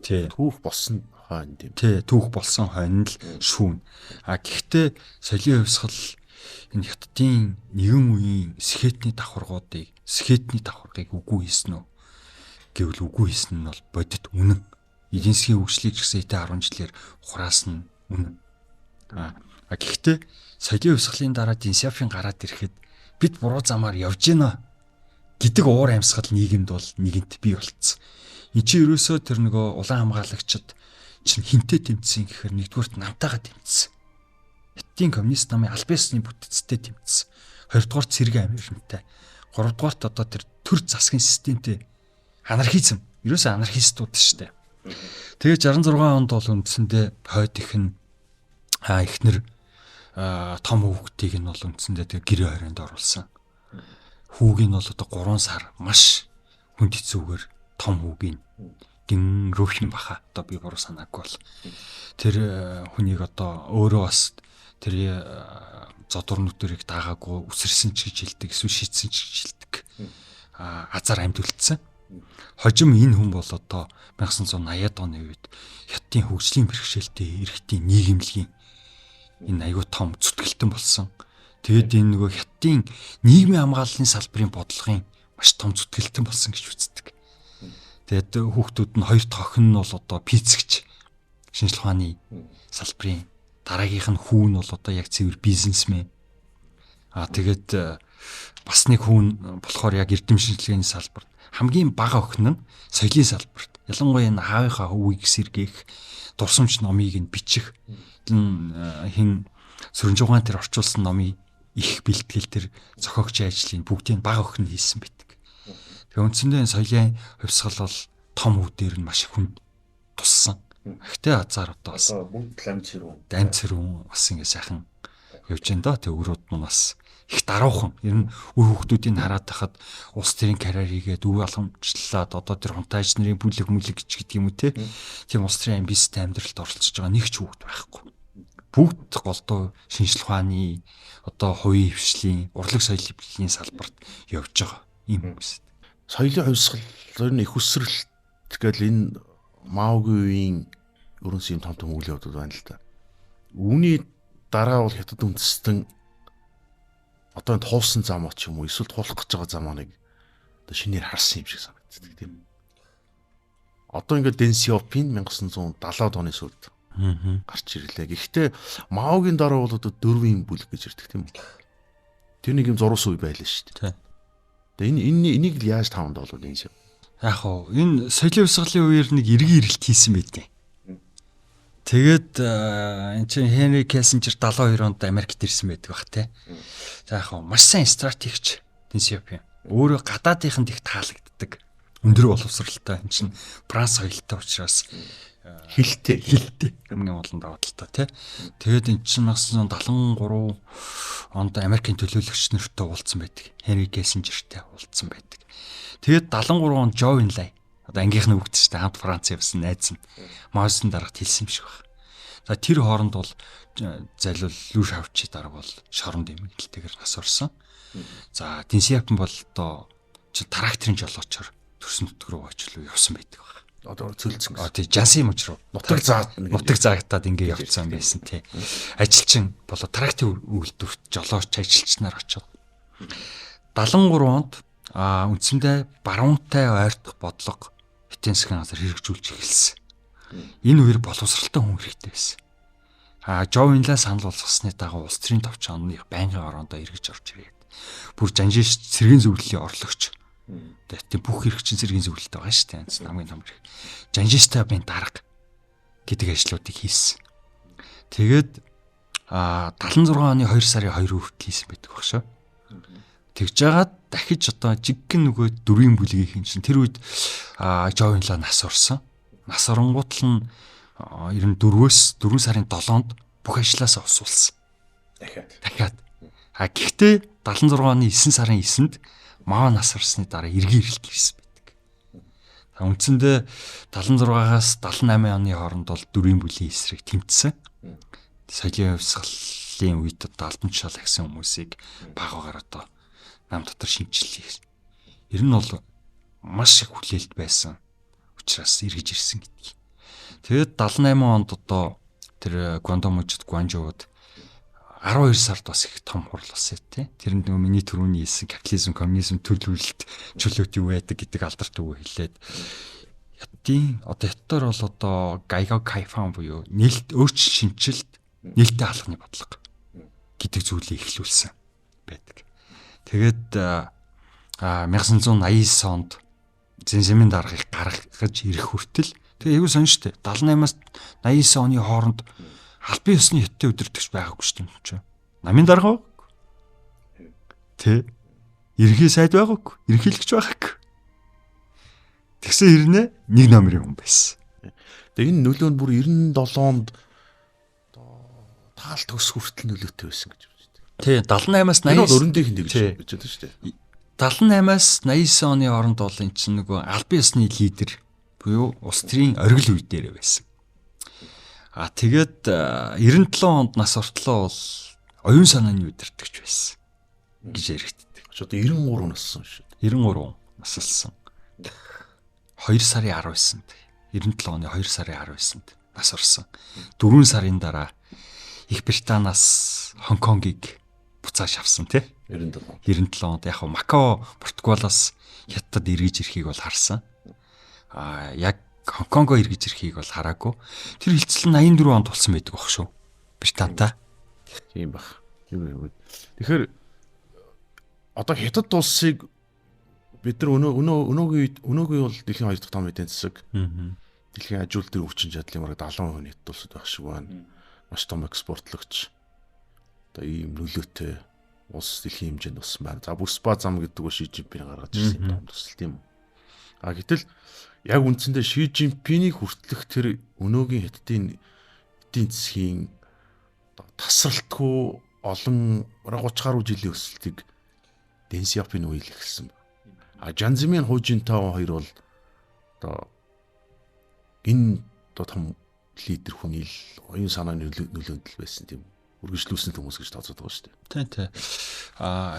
Түүх болсон хойно тийм. Түүх болсон хойно л шүүн. Гэхдээ соёлын хувьсгал энэ хятадын нэгэн үеийн сэхэтний давхаргыг үгүй хийсэн үү гэвэл үгүй хийсэн нь бол бодит үнэн. Эдийн засгийн хөгжлийг ч гэсэн 10 жилээр хураасан нь үнэн. Гэхдээ соёлын хувьсгалын дараа Дэн Сяопин гараад ирэхэд бид буруу замаар явж гинэ гэдэг уур амьсгал нийгэмд бол нэгэнт бий болцсон. Энд чи ерөөсөө тэр нөгөө улаан хамгаалагчид чинь хинтээ тэмцсэн гэхээр нэгдүгürt намтайгаа тэмцсэн. Хятадын коммунист намын албан ёсны бүтцтэй тэмцсэн. 2 дугаар цэрэг амирнтай. 3 дугаарт одоо тэр төр засгийн системтэй анархизм. Ерөөсөө анархистууд шүү дээ. Тэгээ 66 онд бол үндсэндээ хойд их нь эхнэр том хүүхдийг нь бол үндсэндээ тэгээ гэрээ хорионд оруулсан. Хүүг нь бол одоо 3 сар маш хүнд хэцүүгээр том хүүг нь гин рүүхэн баха одоо би буруу санаагүй бол тэр хүнийг одоо өөрөө бас тэр зодорнуудыг даагаагүй үсэрсэн ч гэж хэлдэг, эсвэл шийдсэн ч гэж хэлдэг. Азар амьд үлдсэн. Хожим энэ хүн бол одоо 1980-ад оны үед Хятадын хөгжлийн бэрхшээлтэй иргэдийн нийгэмлэгийн энэ аюу том зүтгэлтэн болсон. Тэгээд энэ нөгөө Хятадын нийгмийн хамгааллын салбарын бодлогын маш том зүтгэлтэн болсон гэж үздэг. Тэгээд хүүхдүүд нь 2 дахь охин нь бол одоо физикч, шинжлэх ухааны салбарын, дараагийнх нь хүү нь бол одоо яг цэвэр бизнесмен. Тэгээд бас нэг хүн болохоор яг эрдэм шинжилгээний салбарт, хамгийн бага охин нь соёлын салбарт. Ялангуяа энэ аавынхаа хөвгийг сэргээх, дурсамж номыг нь бичих, хин Сүрэнжугаан тэр орчуулсан номыг их бэлтгэл тэр зохиогчийн ажлыг бүгдийг бага охин хийсэн байдаг. Тэгээ үндсэндээ соёлын хувьсгал бол том үүдээр нь маш их хүнд туссан. Гэхдээ азар одоо бас бүгд дамцэрүүн бас ингэ сайхан явж энэ доо. Тэг өрөөд нь бас их даруухан. Ер нь үр хүүхдүүдийг хараад тахад улс төрийн карьер хийгээд өв алхамчлаад одоо тэр хунтайч нарын бүлэг гэж гэдэг юм уу те. Тийм улс төрийн амбицтай амьдралд оролцож байгаа нэг ч хүүхд байхгүй. Бүгд голдуу шинжлэх ухааны одоо хувийн хвшлийн урлаг соёлын хэлбэрийн салбарт явж байгаа юм хүмүүс. Соёлын хувьсгал нь их өсрэлт тэгэл энэ Маогийн үеийн ерөнхий том үйл явдлууд байна л да. Үүний дараа бол Хятад үндэстэн одоо туулсан зам ч юм уу эсвэл туулах гэж байгаа замыг одоо шинээр харсан юм шиг санагддаг тийм. Одоо ингээд Дэн Сяопин 1970-ад оны сүүлд гарч ирлээ. Гэхдээ Маогийн дараа бол одоо 4-ийн бүлэг гэж ирдэг тийм үү? Тэр нэг юм зурус үе байлаа шүү дээ. Тэгээ энийг л яаж таванд болов энэ шиг. Яг уу энэ соёлын хувьсгалын үеэр нэг эргэн ирэлт хийсэн байдیں۔ Тэгээд энэ чинь Хенри Киссинджер 72 онд Америкт ирсэн байдаг бах те. За яг уу маш сайн стратегч Дэн Сяопин. Өөрөө гадаадынханд их таалагддаг. Өндөр боловсралтай. Энэ чинь Франц соёлтой учраас хилтэй хамгийн олон даваа талтай тий. Тэгээд энэ чинь 1973 онд Америкийн төлөөлөгч нартай уулзсан байдаг. Хенри Киссинджертэй уулзсан байдаг. Тэгээд 73 онд Жо Энлай одоо ангийнх нь хүүхдтэй хамт Франц явсан найз нь Маосын дарагт хэлсэн юм шиг байна. За тэр хооронд бол зайлуул Лү Шавчи дарга бол шоронд эмгэлтэйгээр нас орсон. За Дэн Сяопин бол одоо тракторын жолоочоор төрсөн нутг руу очлоо явсан байдаг байна. Одоо цөлцсөн. Тий Жансын мужи руу нутаг заагтаад ингэ явцсан байсан тий. Ажилчин болоо трактор үйлдвэрт жолооч ажилчнаар очив. 73 онд үндсэндээ баруунтай ойртох бодлого Хятадын засгийн газар хэрэгжүүлж эхэлсэн. Энэ үеэр боловсралтай хүн хэрэгтэй байсан. Жо Энлай санал болгосны дагуу улс төрийн товчооны байнгын ороондоо эргэж орж ирээд бүр жанжиж цэргийн зөвлөлийн орлогч тэгээд бүх хэрэгчин зэргийн зөвлөлтөй байгаа шүү дээ. Хамгийн том хэрэг. Жанжистай байн дарга гэдэг ажлуудыг хийсэн. Тэгээд 76 оны 2 сарын 2 хүртэл хийсэн байдаг багшаа. Тэгж жагаад дахиж одоо жиггэн нөгөө 4-ийн бүлгийн чинь тэр үед Жо Энлай нас орсон. Нас оронгуутл нь 94-өөс 4 сарын 7-нд бүх ажлаасаа усуулсан. Дахиад. Гэхдээ 76 оны 9 сарын 9-нд Мао нас орсны дараа эргэн ирэлт хийсэн байдаг. Үндсэндээ 76-аас 78 оны хооронд бол 4-ийн бүлийн эсрэг тэмцсэн. Соёлын хувьсгалын үед одоо албан тушаал агсан хүмүүсийг багаагаар одоо нам дотор шинжилээ. Ер нь бол маш их хүлээлт байсан учраас эргэж ирсэн гэдэг. Тэгээд 78 онд одоо тэр Гуандун мужид Гуанжууд 12 сард бас их том хурал болсон тий. Тэр нь миний түрүүний хэлсэн капитализм, коммунизм төлөвлөлт чөлөөт юу байдаг гэдэг алдарт үг хэлээд Хятадын одоо Хятадаар бол одоо Гайго Кайфан буюу нээлт өөрчлөлт шинжилт нээлттэй хаалганы бодлого гэдэг зүйлийг эхлүүлсэн байдаг. Тэгээд 1989 онд Зэнзэмийн даргаыг гаргаж ирэх хүртэл тэгээ аюу сонь штэ 78-аас 89 оны хооронд албан ёсны хятадын удирдагч байгаагүй шүү дээ. Намын дарга байгаагүй. Тэ. Ерхий сайд байгаагүй. Ерхийлэгч байгаагүй. Тэгсэн хэрнээ нэг номерын хүн байсан. Тэгээ энэ нөлөө нь бүр 97-онд таал төгс хүртэл нөлөөтэй байсан гэж байна. Тий, 78-аас 80 өрөндийнх нь гэж байна шүү дээ. 78-аас 89 оны хооронд бол эн чинь нөгөө албан ёсны лидер буюу улс төрийн оргил үе дээр байсан. Тэгээд 97 онд нас ортлоо бол оюун санааны удирдагч байсан гэж яригддаг. Одоо 93 нассан шүү дээ. 93 насалсан. 2 сарын 19-нд 97 оны 2 сарын 19-нд нас орсон. 4 сарын дараа Их Британаас Хонконгийг буцааж авсан тий. 97 онд яг Макао, Португалаас хятад эргэж ирэхийг бол харсан. Яг Хонконго эргэж ирэхийг бол хараагүй. Тэр хилцэл нь 84 онд болсон байдаг баг шүү. Британтай. Тийм баг. Тэгэхээр одоо хятад улсыг бид нар өнөөгийн бол дэлхийн 2 дахь том эдийн засаг. Дэлхийн ажилтны дээр өвчин чадлын бараг 70% хятад улсад байх шиг байна. Маш том экспортлогч. Одоо ийм нөлөөтэй улс дэлхийн хэмжээнд болсон байна. За бүс ба зам гэдэг нь Ши Жинпин гаргаж ирсэн юм төсөл тийм. Гэтэл яг үндсэндээ Ши Жинпинийг хүртлэх тэр өнөөгийн хятадын эдийн засгийн тасралтгүй олон 30 гаруй жилийн өсөлтийг Дэн Сяопин үйл эхэлсэн. Жан Зимийн Хужинтао хоёр бол одоо энэ одоо том лидер хүний л оюун санааны нөлөөнд л байсан тийм үргэлжлүүлсэн хүмүүс гэж тооцоод байгаа шүү дээ. Тий.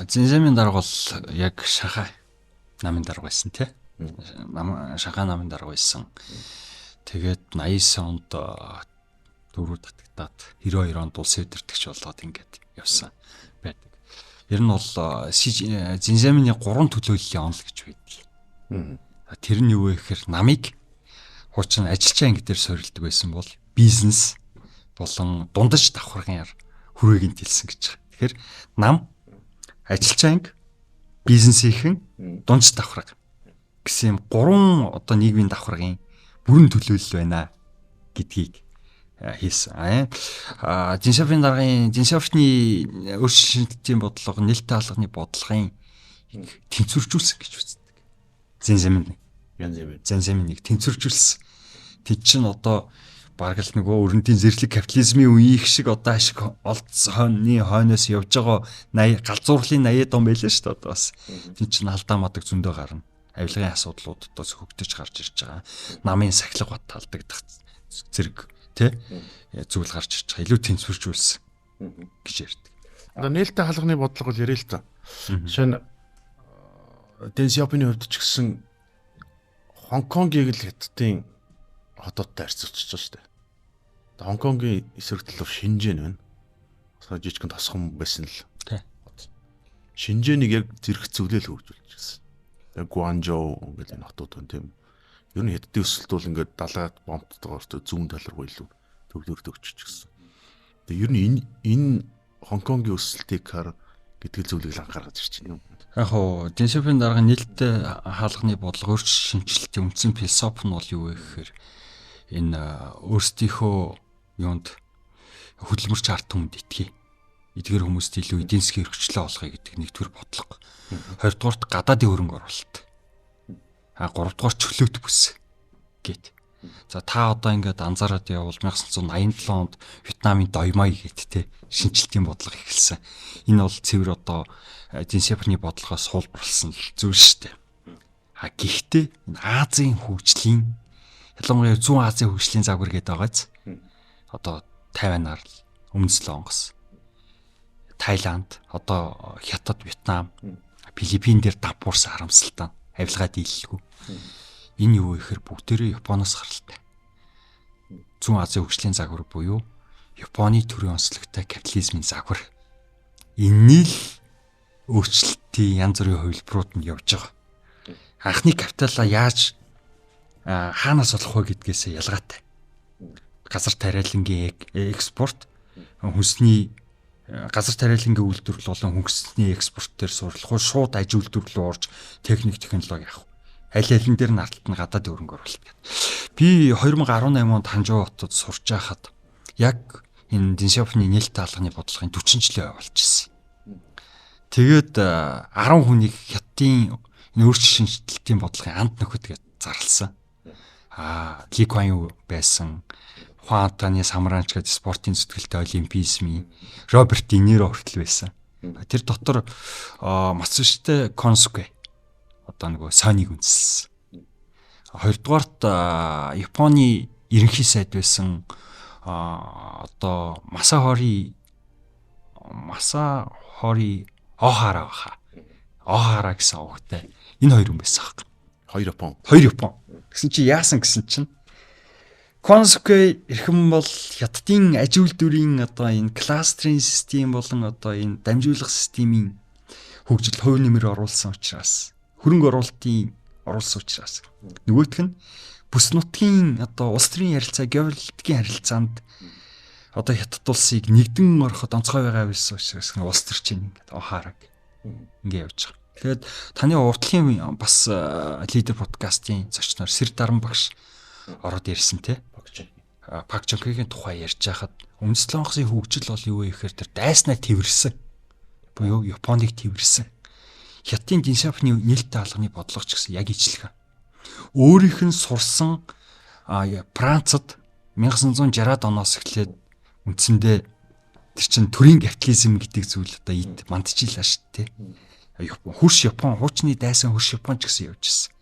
Зинзэмийн дарга бол яг Шанхай намын дарга байсан тий. Шанхай намын дарга байсан. Тэгээд 89 онд дөрөв татагдаад 92 онд улсын удирдагч болоод ингээд явсан байдаг. Ер нь бол Зинзэмийн 3 төлөөллийн онол гэж байдаг. Тэр нь юу вэ гэхээр намыг хуучин ажилчаа анги дээр сорилдог байсан бол бизнес болон дундаж давхаргын хүрээгийн тэлсэн гэж байна. Тэгэхээр нам, ажилчаа анги, бизнесийнхэн, дундаж давхарга гэсэн 3 одоо нийгмийн давхаргын бүрэн төлөөлөл байна гэдгийг хийсэн. Зинсяопин даргын Зинсяопины өөрчлөлтийн бодлого нээлттэй хаалганы бодлогын тэнцвэржүүлсэн гэж үздэг. Зинзэмнийг тэнцвэржүүлсэн. Тэд чинь одоо бараг л нөгөө өрөндийн зэрлэг капитализмын үеих шиг одоо ашиг олдсооны хойноос явж байгаа галзуурлын 80 он байлаа шүү дээ одоо бас. Тэд чинь алдаа мадаг зөндөө гарна. Авилгын асуудлууд одоо хөгдөж гарч ирж байгаа. Намын сахилга бат талдагдах зэрэг тий зүйл гарч ирж байгаа. Илүү тэнцвэржүүлсэн гэж ярьдаг. Одоо нээлттэй хаалганы бодлого бол ярил л та. Жишээ нь Дэн Сяопины хувьд ч гэсэн Хонконгийг л хятадын хотуудтай харьцуулчихж байгаа шүү дээ. Хонконгийн эсрэг талав Шинжэн байна. Сая жижигхэн тосхон байсан л. Тий. Шинжэнийг яг зэрэг зөвлөл хөгжүүлж гисэн. Яг Гуанчжоу гэдэг энэ хотууд байна тийм. Ер нь хятадын өсөлт бол ингээд далаад бомбтойгоор зүүн талруу илүү төвлөрд өгч гисэн. Тэгээ ер нь энэ Хонконгийн өсөлтийг хар гэдэг зүйлийг анхаарч ирж байна. Яг хоо Дэн Сяопин дарга нээлттэй хаалганы бодлого өөрчлөлтийн үндсэн философи нь бол юу вэ гэхээр энэ өөрсдийнхөө юунд хөдөлмөрч ард түмэнд итгэе. Эдгээр хүмүүст илүү эдийн засгийн өргөчлөө олгоё гэдэг нэгдүгээр бодлого. Хоёрдугаарт гадаадын хөрөнгө оруулалт. Гуравдугаар чөлөөт бүс гэт. За та одоо ингээд анзаараад явбал 1987 онд Вьетнамын Доймай гэдтэй шинжилтийн бодлого эхэлсэн. Энэ бол цэвэр одоо Дэн Сяопины бодлогоос суулбарлсан зүйл шүү дээ. Гэхдээ энэ Азийн хөгжлийн ялангуяа Зүүн Азийн хөгжлийн загвар гэдэг байгааз одоо Тайванаар Өмнөд Солонгос, Тайланд, одоо Хятад, Вьетнам, Филиппин дээр давбуурсан харамсалтай авилгаа дийлэлгүй. Энэ юу вэ гэхээр бүгдээрээ Японоос гаралтай. Зүүн Азийн хөгжлийн загвар буюу Японы төрийн онцлогтой капитализмын загвар. Энэ л өөрчлөлтийн янз бүрийн хувилбарууд нь явж байгаа. Анхны капиталаа яаж хаанаас олох вэ гэдгээс ялгаатай. Газар тариалангийн экспорт, хүнсний газар тариалангийн үйлдвэрлэл болон хөнгөсний экспорт дээр сурлах, шууд аж үйлдвэрлэл орж техник технологи авах. Аль алин дээр нь ардталт нь гадаадын хөрөнгө оруулалт. Би 2018 онд Ханчжоу хотод сурч байхад яг энэ Deng Xiaoping-ийн нээлттэй алганы бодлогын 40 жилийн явуулчихсан. Тэгээд 10 хүнийг хятадын өөрчлөлт шинжилтийн бодлогын анд нөхөд гэж зарласан. Ли Куан Ю байсан. Хуан Таны самранч гэдэг спортын зүтгэлтэй олимпизмын Роберт Де Ниро хүртэл байсан. Тэр дотор Мацушите Консуке одоо нөгөө Соник үндэслсэн. Хоёрдугаарт Японы ерөнхий сайд байсан одоо Масахори Охара гэсэн огтой. Энэ хоёр хүн байсан хэрэг. Хоёр Япон. Гэсэн чи яасан гэсэн чинь Консуке эрхэм бол хятадын аж үйлдвэрийн одоо энэ кластерын систем болон одоо энэ дамжуулах системийн хөгжил хувь нэмэр оруулсан учраас хөрөнгө оруулалтын оруулсан учраас нөгөөх нь бүс нутгийн одоо улс төрийн харилцаа геополитикийн харилцаанд одоо хятад улсыг нэгдэн ороход онцгой байгаа байсан учраас улс төр чинь ингээд Охараг ингээд явж байгаа. Тэгээд таны уртлын бас лидер подкастын зочноор Сэр Даран багш ороод ирсэн те. Пак Чонкигийн тухай ярьж байхад Өмнөд Солонгосын хөгжил бол юу вэ гэхээр тэр дайснаа тэрвэрсэн. Буюу Японыг тэрвэрсэн. Хятадын Deng Xiaoping-ийн нээлттэй алганы бодлого ч гэсэн яг ижилхэн. Өөрийнх нь сурсан Францад 1960-ад оноос эхлээд үндсэндээ тэр чин төрийн капитализм гэдэг зүйл одоо эд мандчилаа шүү дээ. Хурш Япон, хуучны дайсан хурш Япон ч гэсэн явж ирсэн.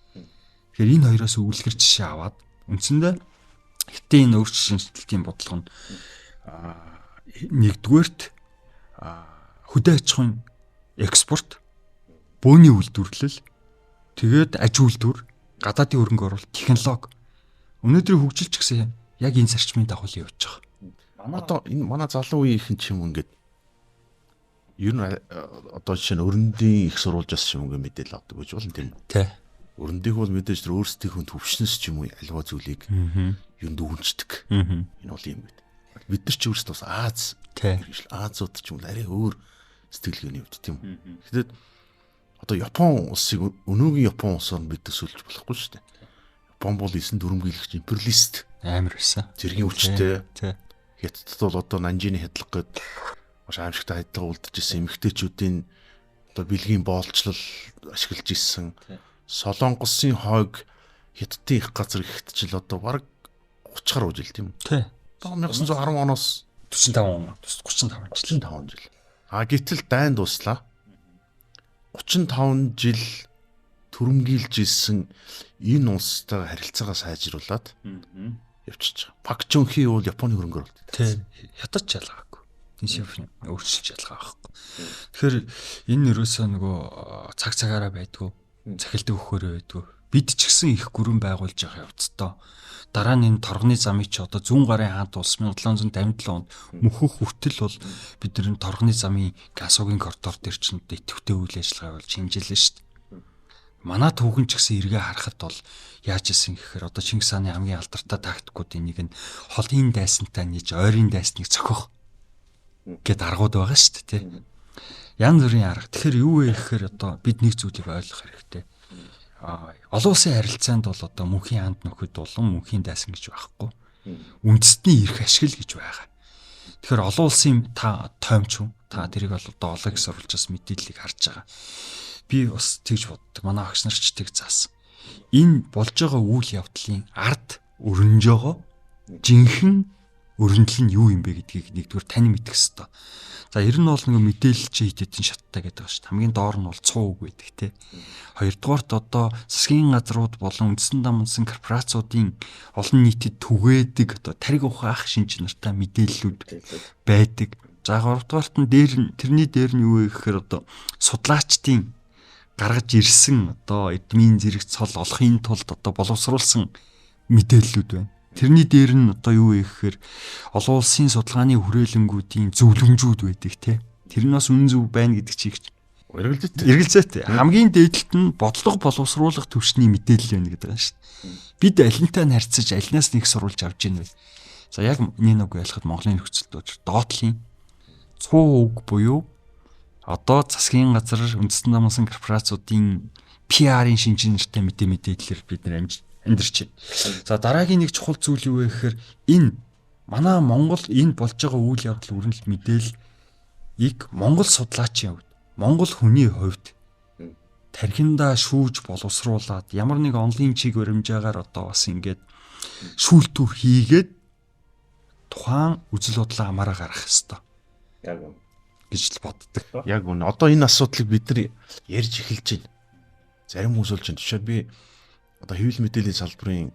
Тэгэхээр энэ хоёроос өвлгэр жишээ аваад үндсэндээ Хятадын өөрчлөлт шинжилтийн бодлого нь нэгдүгээрт хөдөө аж ахуйн экспорт, бөөний үйлдвэрлэл, тэгээд аж үйлдвэр, гадаадын хөрөнгө оруулалт, технологи өнөөдрийн хөгжилч гэсэн яг энэ зарчмын дагуу л явж байгаа. Одоо энэ манай залуу үеийнхэн ч юм ингээд ер нь одоо жишээ нь өрөндийн их сурвалжаас ч юм ингээд мэдээлэл авдаг гэж болно тийм үү? Тэ. Өрөндийг бол мэдээж тэр өөрсдийнхөө төвшнөөс ч юм уу альва зүйлийг юм дүгнждэг. Энэ бол юм байт. Бид нар ч өөрсдөө бас Аз Азууд ч юм уу арай өөр сэтгэлгээний хувьд тийм үү. Тэгэхэд одоо Япон улсыг өнөөгийн Япон улсаар бид төсөөлж болохгүй шүү дээ. Япон бол эзэн дүрмгийлэгч империалист амар байсан. Зэргийн хүчтэй. Хятадд бол одоо Нанжины хядлага гээд маш аимшигтай хядлага үлдэж исэн эмэгтэйчүүдийн одоо бэлгийн боолчлол ашиглаж исэн. Солонгосын хойг Хятадын их газар ихтжил одоо бараг 30 гаруй жил тийм үү? Тий. 1910 оноос 35 жил. Гэтэл дайн дуслаа. 35 жил түрэмгийлж исэн энэ улстай харилцаагаа сайжруулад явчихж байгаа. Пак Чонхи бол Японы хөрөнгө оруулалт. Тий. Хятад ч ялгаагүй. Deng Xiaoping өөрчилж ялгаа байхгүй. Тэгэхээр энэ нэрөөсөө нөгөө цаг цагаараа байдгүй. Захилдаг өгөхөөрөө байдгүй. Бид ч гэсэн их гүрэн байгуулж явах явцдаа дараа нь энэ торгоны замыг ч одоо зүүн гарын хаант улс 1757 онд мөхөх хүртэл бол бид нар торгоны замын Гасогийн коридор дээр ч идэвхтэй үйл ажиллагаа болж хэмжилсэн шүү дээ. Манай түүхэн ч гэсэн эргээ харахад бол яаж исэн гэхээр одоо Чингис хааны хамгийн алдартай тактикуудын нэг нь холын дайсантай нийж ойрын дайсныг цохих гэд аргууд байгаа шүү дээ. Янз бүрийн арга. Тэгэхээр юу вэ гэхээр одоо бид нэг зүйлийг ойлгох хэрэгтэй. Олон улсын харилцаанд бол одоо мөнхийн анд нөхөд болон мөнхийн дайсан гэж байхгүй. Үндэстний эрх ашигла гэж байгаа. Тэгэхээр олон улсын тоомч хүн та тэрийг бол одоо олог сурвалжаас мэдээллийг харж байгаа. Би бас тэгж боддог. Манай агч нар ч тэг заасан. Энэ болж байгаа үйл явдлын ард өрнөж байгаа жинхэнэ өрнөдөл нь юу юм бэ гэдгийг нэгдүгээр тань мэдэх хэрэгтэй. За ер нь бол нэг мэдээлэл чи хитэдэн шаттай гэдэг байна шүү дээ. Хамгийн доор нь бол 100 үг байдаг те. Хоёрдугаарт одоо засгийн газрууд болон үндсэн дамнсан корпорациудын олон нийтэд түгээдэг одоо тариг ухаах шинж нартай мэдээллүүд байдаг. За гуравдугаарт нь тэрний дээр нь юу вэ гэхээр одоо судлаачдын гаргаж ирсэн одоо эдмийн зэрэг цол олохын тулд одоо боловсруулсан мэдээллүүд байна. Тэрний дээр нь одоо юу вэ гэхээр олон улсын судалгааны хүрээлэнгүүдийн зөвлөмжүүд байдаг те. Тэр нь бас үнэн зөв байна гэдэг чиг эргэлзээтэй. Хамгийн дээдлэлт нь бодлого боловсруулах төвшний мэдээлэл байна гэдэг юм шүү дээ. Бид алинтай нь харьцаж алинаас нэг сурвалж авч ийн вэ. За яг энэ үг ялахад Монголын нөхцөлд доотлын 100 үг буюу одоо засгийн газар үндэстэн дамнасан корпорациудын PR-ийн шинжийн нэртэй мэдээллээр бид нэр амьдарч байна. За дараагийн нэг чухал зүйл юу вэ гэхээр энэ манай Монгол энэ болж байгаа үйл явдал өрнөл мэдээллийг Монгол судлаачийн хувьд, Монгол хүний хувьд тархиндаа шүүж боловсруулад ямар нэг онлын чиг баримжаагаар одоо бас ингээд шүүлтүр хийгээд тухайн үзэл бодлоо амаараа гаргах хэвээр. Яг үнэ гэж л боддог. Яг үнэ. Одоо энэ асуудлыг бид нар ярьж эхэлж байна. Зарим хүмүүс болж байна. Жишээд би одоо хэвлэл мэдээллийн салбарын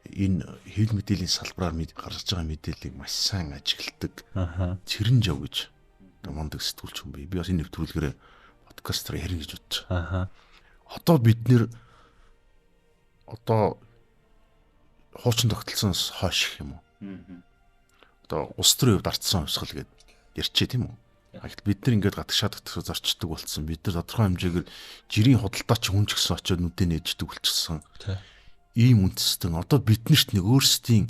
энэ хэвлэл мэдээллийн салбараар гарч байгаа мэдээллийг маш сайн ажигладаг. Цэрэн жав гэж одоо мондөг сэтгүүлч хүн бий. Би бас энэ нэвтрүүлгээр подкастаар ярих гэж бодож байгаа. Одоо бид нэр одоо хуучин тогтолцсоноос хойш гэх юм уу? Одоо улс төрийн хувьд ардсан хувьсгал гэдэг ярьчээ тийм үү? Гэхдээ бид нар ингээд гадагшаад зарчдаг болсон. Бид нар тодорхой хэмжээгээр жирийн худалдаач хүн ч гэсэн очиод нүдэ нээждэг болчихсон. Ийм үндэстэн одоо биднэрт нэг өөрсдийн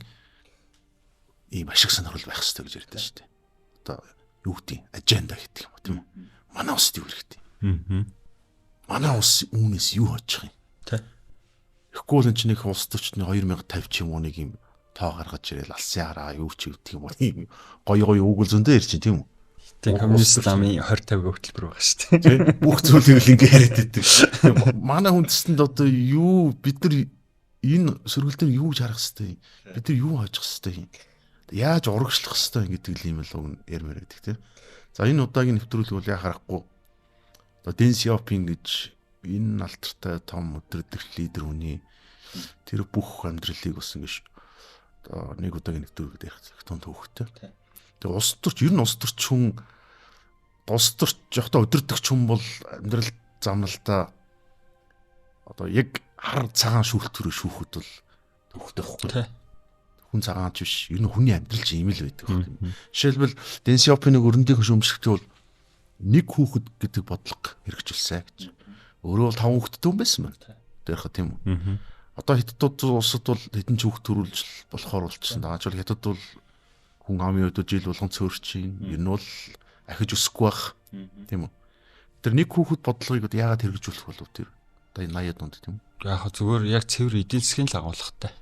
ийм ашиг сонирхол байх хэрэгтэй гэж ярьдаа шүү дээ. Одоо юу гэдэг аженда гэдэг юм тийм үү? Манай улсад юу хэрэгтэй? Манай улс үүнээс юу хожих юм? Тэгэхгүй л энэ чинь нэг улс төрчний 2050 ч юм уу нэг юм тоо гаргаж ирэл алсын хараа юу ч гэдэг юм уу? Гоё үг л зөндөө ярьж чинь тийм үү? Тэгээ коммунист ламын 20-50 хөтөлбөр байгаа шүү дээ. Тийм. Бүх зүйлийг л ингэ яриад байдаг. Манай хүндэстэнд одоо юу бид нар энэ сөргөл дээр юу гэж харах хэвтэй? Бид нар юу хожих хэвтэй? Яаж урагшлах хэвтэй гэдэг л юм л үг ярмаар байдаг тийм. За энэ удаагийн нэвтрүүлэг бол яхахгүй одоо Дэн Сяопин гэж энэ алдартай том өдөрдөх лидер хүний тэр бүх амьдралыг бас ингэж одоо нэг удаагийн нэвтрүүлэгт ярих том төвхтэй. Тэгээ улс төрч ер нь улс төрч хүн улс төрч жоохтой өдөрдөгч хүн бол амьдрал замналдаа одоо яг хар цагаан шүүлтүрөө шүүхэд бол төвхтэй байхгүй. Хүн цагаанч биш. Ер нь хүний амьдрал чинь ийм л байдаг байна. Жишээлбэл Дэн Сяопиныг өрөндийнхөө шүүмжлэхдээ бол нэг хүүхэд гэдэг бодлого хэрэгжүүлсэн гэж. Өөрөө бол 5 хүүхэдтэй хүн байсан байна. Тэрхэ тийм үү. Одоо хятадууд улсад бол хэдэн ч хүүхэд төрүүлж болохоор болчихсон. Даачвал хятад бол хүн амын өдөө жил болгон цөөрчин. Ер нь бол ахиж өсөхгүй байх. Тийм үү. Тэр нэг хүүхэд бодлогыг одоо яагаад хэрэгжүүлэх болов тэр? Одоо 80-аад онд тийм үү. Яг зүгээр яг цэвэр эдийн засгийн л агуулгатай.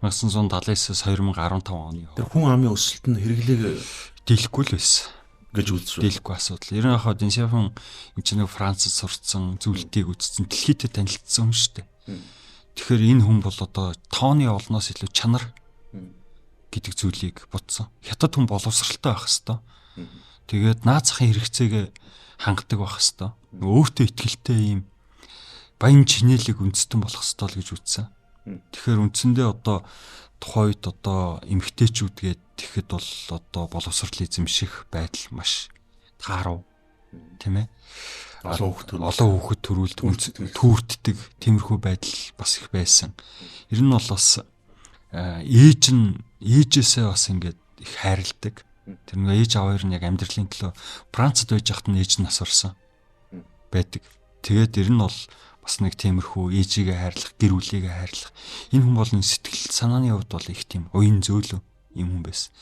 1979-с 2015 оны. Тэр хүн амын өсөлт нь хэрэглээг дийлэхгүй л байсан гэж үзсэн. Дийлэхгүй асуудал. 90-аад Дэн Сяопин энэ чинь Францад сурцсан, зөвлөлтийг үзсэн, дэлхийдээ танилцсан хүн шүү дээ. Тэгэхээр энэ хүн бол одоо тооны олноос илүү чанар гэдэг зүйлийг бодсон. Хятад хүн боловсралтай байх хэвээр. Тэгээд наад захын хэрэгцээгээ хангадаг байх хэвээр. Өөртөө ихтэй ийм баян чинэлэг үндэстэн болох хэвээр л гэж үзсэн. Тэгэхээр үндсэндээ одоо тухайн үед одоо эмгтээчүүдгээд тэгэхэд бол одоо боловсрал эзэмших байдал маш таарав. Тийм ээ. Олон хүүхэд төрүүлдэг, түүрддэг тиймэрхүү байдал бас их байсан. Ер нь бол бас ээжээсээ бас ингээд их хайрладаг. Тэр нэг ээж аваа хоёр нь яг амьдралын төлөө Францад байж хат нь ээж нь асуурсан байдаг. Тэгээд ер нь бол бас нэг тиймэрхүү ээжигээ хайрлах, гэр бүлийгээ хайрлах. Энэ хүн бол сэтгэл санааны хувьд бол их тийм уян зөөлөө юм хүн байсан.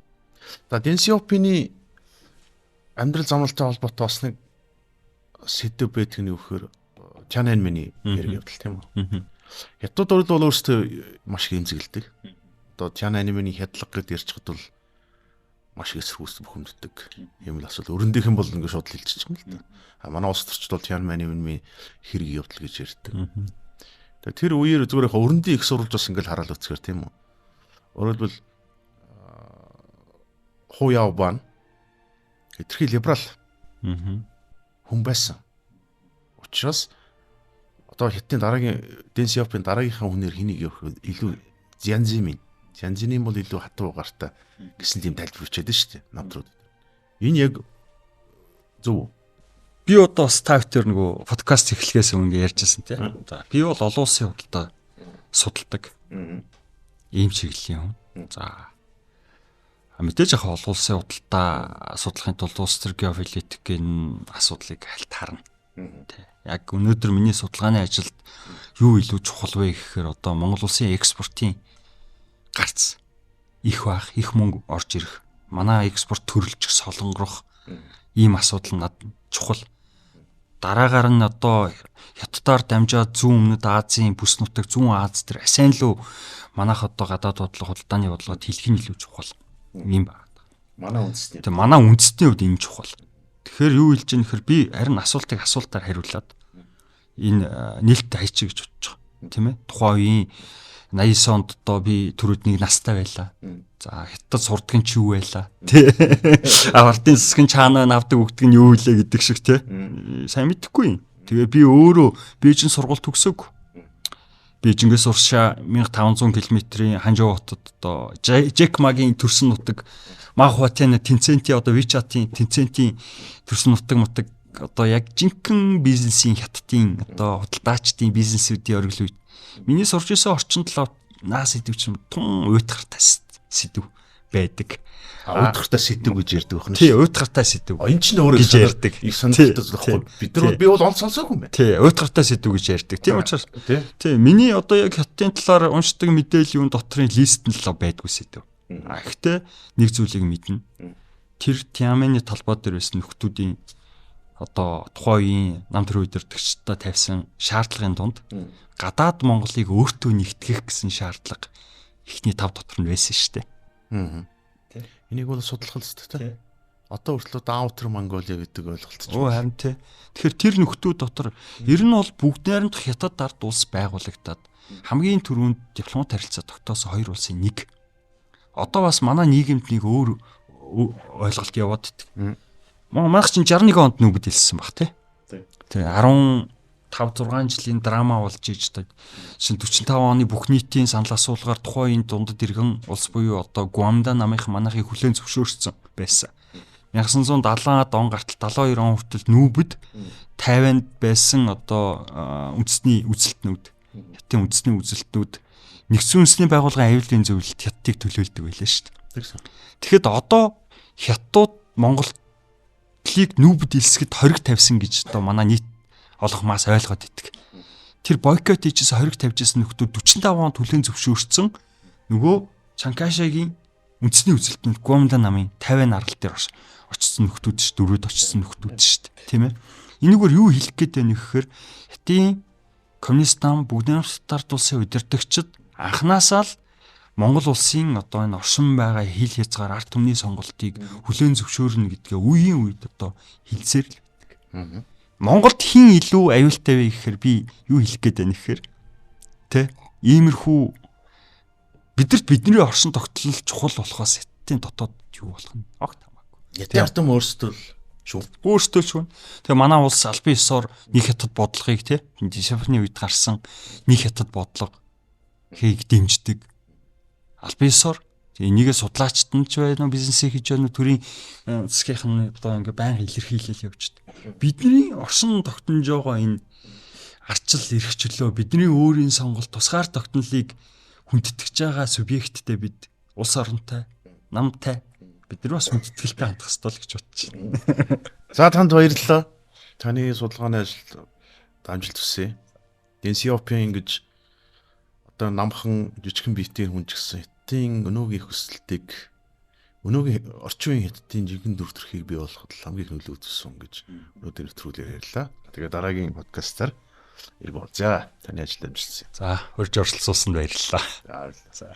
За Дэн Сяопины амьдрал замналтай холбоотой бас нэг сэдв байдаг нь юу гэхээр Tiananmen-ийн хэрэг явдал тийм үү. Хятадууд бол өөрсдөө маш их эмзэглэдэг. Одоо Tiananmen-ийн хядлага гэдээ ярьчихад бол маш их эсрүүс бухимддаг юм л асуул. Өрөндийнх нь бол ингээд шууд хэлчих юм л да. Манай улс төрчд бол Tiananmen-ийн хэрэг явдал гэж ярьдаг. Тэгээ тэр үеэр зүгээр яг өрөндийн их сурвалж бас ингээд хараал үцгээр тийм үү. Өөрөлдвөл Ху Яобан хэтэрхий либерал хүн байсан. Учираас одоо хятадын дараагийн Дэн Сяопин дараагийнхаа хүнээр хэнийг явах илүү Зянзимын бол илүү хатуу гартай гэсэн тийм тайлбар өчөөд шүү дээ намтрууд. Энэ яг зөв. Би одоо бас та бүхэн нөгөө подкаст эхлэхээс өмнө ярьжсэн тийм. За би бол олон улсын худалдаа судалдаг. Ийм чиглэлийн хүн. За мэдээж яг олон улсын худалдаа судлахын тулд улс төр геополитикийн асуудлыг хальт харна. Яг өнөөдөр миний судалгааны ажилд юу илүү чухал вэ гэхээр одоо Монгол улсын экспортын гарц их бах, их мөнгө орж ирэх. Манай экспорт төрөлжих, солонгорох ийм асуудал надад чухал. дараагаар нь одоо хятадаар дамжаад зүүн өмнөд Азийн бүс нутаг зүүн Аз төр асайн лөө манайх одоо гадаад бодлого худалдааны бодлогод хэлэх нь илүү чухал юм байна. Манай үндэсний. Тэгээ манай үндэсний хувьд энэ чухал. Тэгэхээр юу хэлж ийм нөхөр би харин асуултыг асуултаар хариулаад энэ нээлттэй хайчих гэж бодож байгаа. Тийм ээ? Тухайн үеийн 89 онд одоо би түрүүднийг настай байлаа. За хятад сурдаг нь ч юу байлаа. Тэ. Авартын засгийн чаанаа навдаг өгдөг нь юу вэ гэдэг шиг те. Сайн мэдэхгүй юм. Тэгээ би өөрөө Бээжин сургууль төгсөөг. Бээжингээс уршаа 1500 км-ийн Ханчжоу хотод одоо Жек Магийн төрсөн нутаг Махуатяны Тинцентийн одоо Вичатын Тинцентийн төрсөн нутаг одоо яг жинхэнэ бизнесийн хятадын одоо худалдаачдын бизнесүүдийн оргил үед миний сурч ирсэн орчинд л наас идэв чинь тун уйтгартай сэдв байдаг. Уйтгартай сэдв гэж ярьдаг байна. Тий, уйтгартай сэдв. Энэ чинь өөрөө гэж ярьдаг. Их сонирхолтой байхгүй. Би бол он сонсоогүй юм байна. Тий, уйтгартай сэдв гэж ярьдаг. Тийм учраас тий, миний одоо яг хятадын талаар уншдаг мэдээлэл юун дотрын лист нь л байдгүй сэдв. Гэхдээ нэг зүйлийг мэднэ. Тэр Тиамэний талбай дээр байсан нөхдүүдийн одоо тухайн үеийн нам төр удирдагчдаа тавьсан шаардлагын дунд гадаад Монголыг өөртөө нэгтгэх гэсэн шаардлага ихний тав дотор нь байсан шүү дээ. Энийг бол судлах л зүгтэй. Одоо хүртэл Даутер Монголиа гэдэг ойлголт ч. Харин тий. Тэгэхээр тэр нөхдүүд дотор ер нь бол бүгд найрамдах хятад ард улс байгуулагдаад хамгийн түрүүнд дипломат харилцаа тогтоосон хоёр улсын нэг. Одоо бас манай нийгэмд нэг өөр ойлголт яваад идэг. Манайх чинь 61 онд нүгд хэлсэн баг тий. Тий 15 6 жилийн драма болж иж та шин 45 оны бүх нийтийн санал асуулгаар тухайн үеийн дундад иргэн улс буюу одоо Гуамда намынх манайхыг хүлээн зөвшөөрсөн байсан. 1970-аад он гартал 72 он хүртэл нүүбэд 50-нд байсан одоо үндэсний үзэлтнүүд хятадын үндэсний үзэлтнүүд нэгдсэн үндэсний байгууллагын аюулын зөвлөлт хятадыг төлөөлдөг байлаа шүү дээ. Тэгэхэд одоо хятадууд Монголыг нүүбэд илсгэд хориг тавьсан гэж одоо манай нийт олгомаас ойлгоод идэг. Тэр бойкот хийжсэн хориг тавьжсэн нөхдүүд 45 он төлөөн зөвшөөрсөн нөгөө Чанкашагийн үндэсний үзэлтэнд Гуамда намын 50 аргал дээр очсон нөхдүүд ш, дөрөвд очсон нөхдүүд ш, тийм ээ. Энэгээр юу хэлэх гээд байна гэхээр Хятадын коммунист нам бүгд найрамдах улсын удирдагчид анханасаа л Монгол улсын одоо энэ оршин байгаа хил хязгаар ард түмний сонголтыг хүлээн зөвшөөрнө гэдгээ үеийн үед одоо хэлсээр л байдаг. Монголд хин илүү аюултай вэ гэхээр би юу хэлэх гээд байна гэхээр тэ иймэрхүү бидний оршин тогтнол чухал болохоос хятадын дотоод юу болох нь огт хамаагүй. Ятартам өөрсдөө л шүү. Өөрсдөө л шүү. Тэгээ манай улс албан ёсоор нэг хятад бодлогыг тэ Шафны үед гарсан нэг хятад бодлого хийг дэмждэг. Албан ёсоор энийгээ судлаачд нь ч байна уу бизнесийг хийж байна уу төрийн засгийнх нь одоо ингээ байнга илэрхийлэл явждаг. Бидний оршин тогтнож байгаа энэ арчил эрхчлөө бидний өөрийн сонголт тусгаар тогтнолыг хүндэтгэж байгаа субъекттэй бид улс оронтой намтай бид нар бас хүндэтгэлтэй хандах ёстой л гэж бодож байна. За танд баярлалаа. Таны судалгааны ажилд амжилт хүсье. Денсиопийн ингэж одоо намхан жижигхэн биетийн хүн ч гэсэн хятадын өнөөгийн хүсэлтийг өнөөгийн орчин үеийн хятадын жинхэнэ дүр төрхийг бий болгоход хамгийн нөлөө үзүүлсэн гэж өнөөдөр нэвтрүүлгээр ярьлаа. Тэгээ дараагийн подкастаар иргэн. За таны ажилд амжилт хүсье. За урьж оролцуулсанд баярлалаа. За.